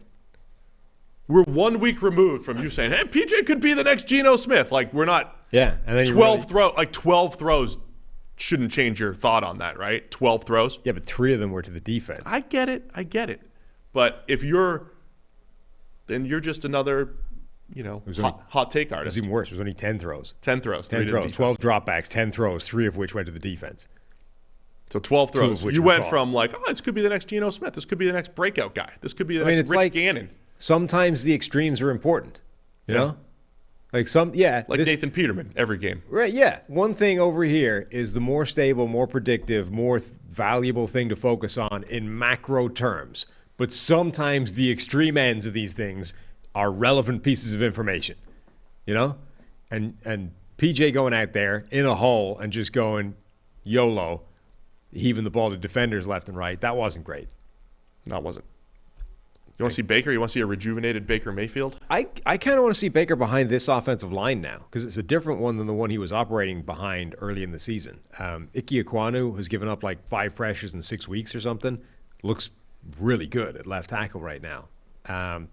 we're 1 week removed from you saying, "Hey, PJ could be the next Geno Smith." Like we're not. Yeah. And then 12 throws shouldn't change your thought on that, right? 12 throws. Yeah, but 3 of them were to the defense. I get it. But if then you're just another, hot take artist. It was even worse. It was only 10 throws. 10 throws. 10 throws. 12 dropbacks, 10 throws, 3 of which went to the defense. So 12 throws. You went from like, this could be the next Geno Smith. This could be the next breakout guy. This could be the next Rich Gannon. Sometimes the extremes are important, you know? Like Nathan Peterman every game. Right, yeah. One thing over here is the more stable, more predictive, more valuable thing to focus on in macro terms. But sometimes the extreme ends of these things are relevant pieces of information, And PJ going out there in a hole and just going YOLO, heaving the ball to defenders left and right, that wasn't great. No, it wasn't. You want to see Baker? You want to see a rejuvenated Baker Mayfield? I kind of want to see Baker behind this offensive line now because it's a different one than the one he was operating behind early in the season. Ike Ekwonu has given up like 5 pressures in 6 weeks or something. Looks really good at left tackle right now.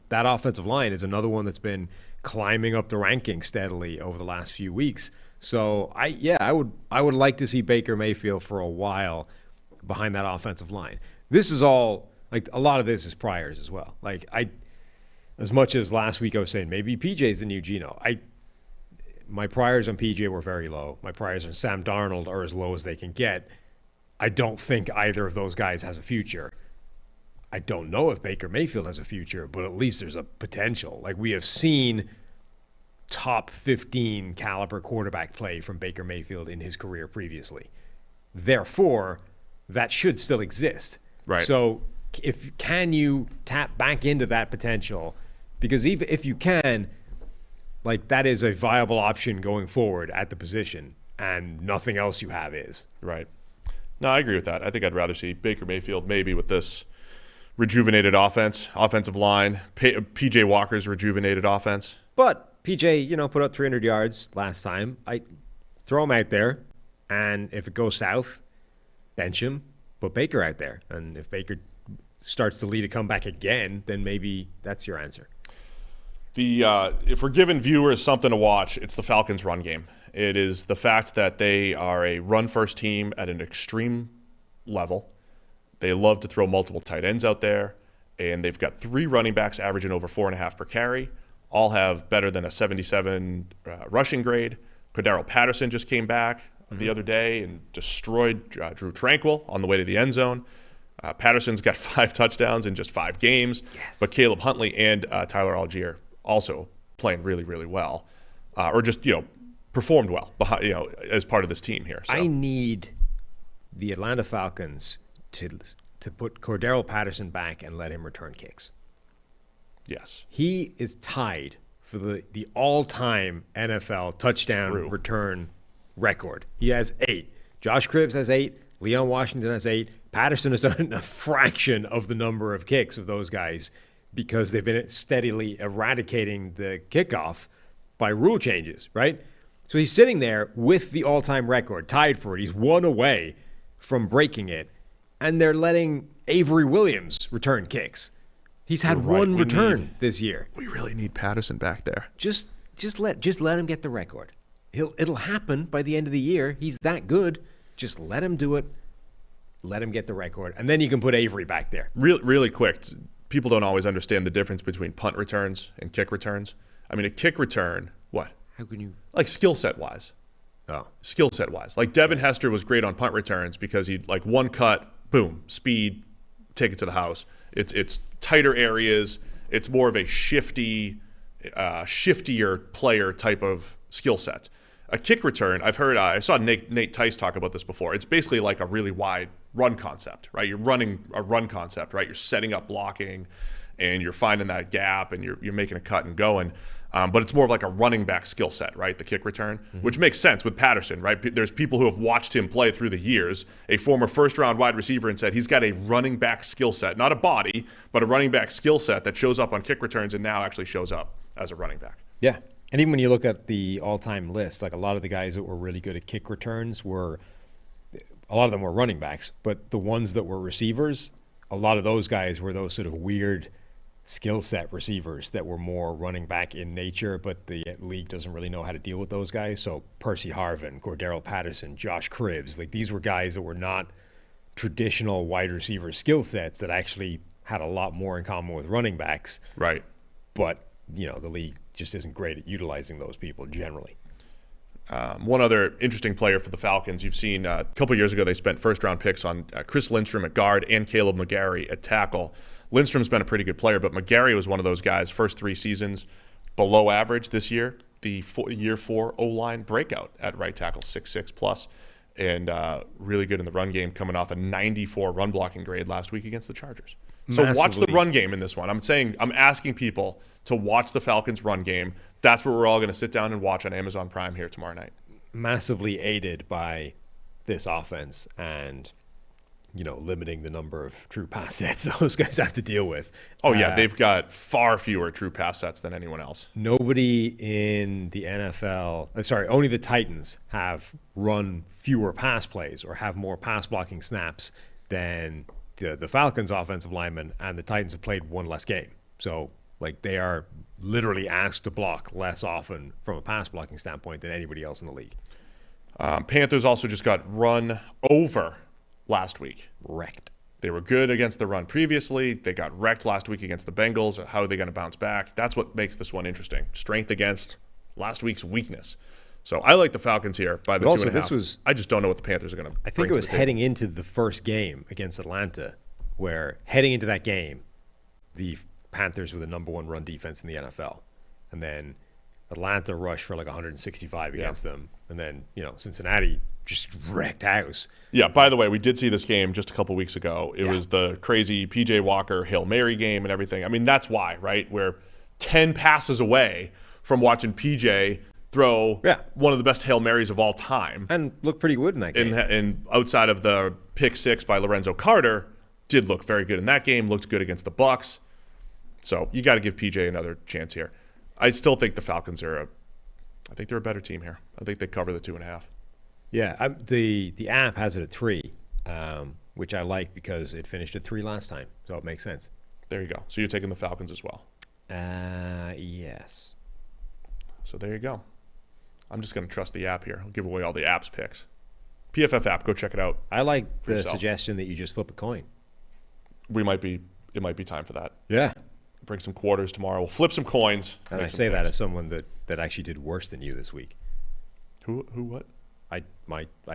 That offensive line is another one that's been climbing up the rankings steadily over the last few weeks. So I would like to see Baker Mayfield for a while behind that offensive line. This is all like a lot of this is priors as well. Like as much as last week I was saying maybe PJ's the new Geno. My priors on PJ were very low. My priors on Sam Darnold are as low as they can get. I don't think either of those guys has a future. I don't know if Baker Mayfield has a future, but at least there's a potential. Like we have seen top 15 caliber quarterback play from Baker Mayfield in his career previously. Therefore, that should still exist. Right. So can you tap back into that potential? Because even if you can, like that is a viable option going forward at the position, and nothing else you have is. Right. No, I agree with that. I think I'd rather see Baker Mayfield maybe with this rejuvenated offensive line, PJ Walker's rejuvenated offense. But PJ, put up 300 yards last time. I throw him out there, and if it goes south, bench him, put Baker out there. And if Baker starts to lead a comeback again, then maybe that's your answer. If we're giving viewers something to watch, it's the Falcons' run game. It is the fact that they are a run-first team at an extreme level. They love to throw multiple tight ends out there, and they've got 3 running backs averaging over 4.5 per carry. All have better than a 77 rushing grade. Cordero Patterson just came back the other day and destroyed Drew Tranquill on the way to the end zone. Patterson's got 5 touchdowns in just 5 games. Yes. But Caleb Huntley and Tyler Algier also playing really, really well, or just performed well behind, as part of this team here. So. I need the Atlanta Falcons to put Cordero Patterson back and let him return kicks. Yes. He is tied for the all-time NFL touchdown return record. He has 8. Josh Cribbs has 8. Leon Washington has 8. Patterson has done a fraction of the number of kicks of those guys because they've been steadily eradicating the kickoff by rule changes, right? So he's sitting there with the all-time record, tied for it. He's 1 away from breaking it, and they're letting Avery Williams return kicks. He's had 1 return this year. We really need Patterson back there. Just let him get the record. It'll happen by the end of the year. He's that good. Just let him do it. Let him get the record, and then you can put Avery back there. Really quick, people don't always understand the difference between punt returns and kick returns. I mean, a kick return, what? How can you? Like skill set wise. Oh. Skill set wise. Like Devin Hester was great on punt returns because he'd like one cut, boom, speed, take it to the house. It's tighter areas. It's more of a shiftier player type of skill set. A kick return, I've heard, I saw Nate Tice talk about this before. It's basically like a really wide run concept, right? You're running a run concept, right? You're setting up blocking, and you're finding that gap, and you're making a cut and going. But it's more of like a running back skill set, right? The kick return, which makes sense with Patterson, right? There's people who have watched him play through the years, a former first-round wide receiver, and said he's got a running back skill set, not a body, but a running back skill set that shows up on kick returns and now actually shows up as a running back. Yeah. And even when you look at the all-time list, like a lot of the guys that were really good at kick returns a lot of them were running backs, but the ones that were receivers, a lot of those guys were those sort of weird skill set receivers that were more running back in nature, but the league doesn't really know how to deal with those guys. So Percy Harvin, Cordero Patterson, Josh Cribbs, like these were guys that were not traditional wide receiver skill sets that actually had a lot more in common with running backs. Right. But, the league just isn't great at utilizing those people generally. One other interesting player for the Falcons, you've seen a couple years ago they spent first-round picks on Chris Lindstrom at guard and Caleb McGarry at tackle. Lindstrom's been a pretty good player, but McGarry was one of those guys, first 3 seasons, below average this year. The year 4 O-line breakout at right tackle, 6'6 plus, and really good in the run game, coming off a 94 run blocking grade last week against the Chargers. So watch the run game in this one. I'm asking people to watch the Falcons run game. That's what we're all going to sit down and watch on Amazon Prime here tomorrow night. Massively aided by this offense and, limiting the number of true pass sets those guys have to deal with. Oh, yeah, they've got far fewer true pass sets than anyone else. Nobody in the NFL, only the Titans have run fewer pass plays or have more pass blocking snaps than the Falcons offensive linemen, and the Titans have played 1 less game. So, they are literally asked to block less often from a pass blocking standpoint than anybody else in the league. Panthers also just got run over last week. Wrecked. They were good against the run previously. They got wrecked last week against the Bengals. How are they going to bounce back? That's what makes this one interesting. Strength against last week's weakness. So I like the Falcons here by the 2.5. I just don't know what the Panthers are going to bring. I think it was heading into the first game against Atlanta, where heading into that game, the Panthers were the number 1 run defense in the NFL. And then Atlanta rushed for 165 against them. And then, Cincinnati just wrecked house. Yeah, by the way, we did see this game just a couple weeks ago. It was the crazy PJ Walker Hail Mary game and everything. I mean, that's why, right? We're 10 passes away from watching PJ throw one of the best Hail Marys of all time. And looked pretty good in that game. And outside of the pick 6 by Lorenzo Carter, did look very good in that game, looked good against the Bucs. So you got to give PJ another chance here. I still think the Falcons are I think they're a better team here. I think they cover the 2.5. Yeah, the app has it at 3, which I like because it finished at 3 last time, so it makes sense. There you go. So you're taking the Falcons as well. Yes. So there you go. I'm just going to trust the app here. I'll give away all the apps picks. PFF app, go check it out. I like the suggestion that you just flip a coin. It might be time for that. Yeah. Bring some quarters tomorrow. We'll flip some coins. And I say that as someone that actually did worse than you this week. Who what? I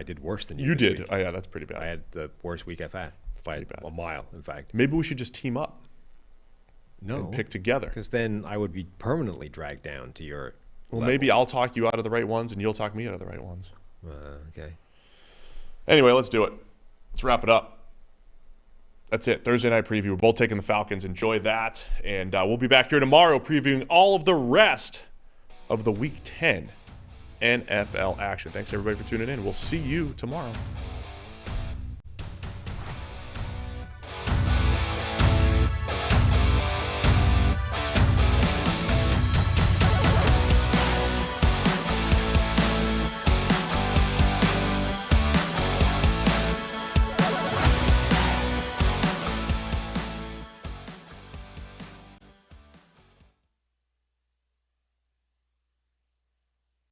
did worse than you. You this did. week. Oh yeah, that's pretty bad. I had the worst week I've had by a mile, in fact. Maybe we should just team up. No. And pick together. Because then I would be permanently dragged down to your level. Maybe I'll talk you out of the right ones and you'll talk me out of the right ones. Okay. Anyway, let's do it. Let's wrap it up. That's it. Thursday night preview. We're both taking the Falcons. Enjoy that. And we'll be back here tomorrow previewing all of the rest of the Week 10 NFL action. Thanks, everybody, for tuning in. We'll see you tomorrow.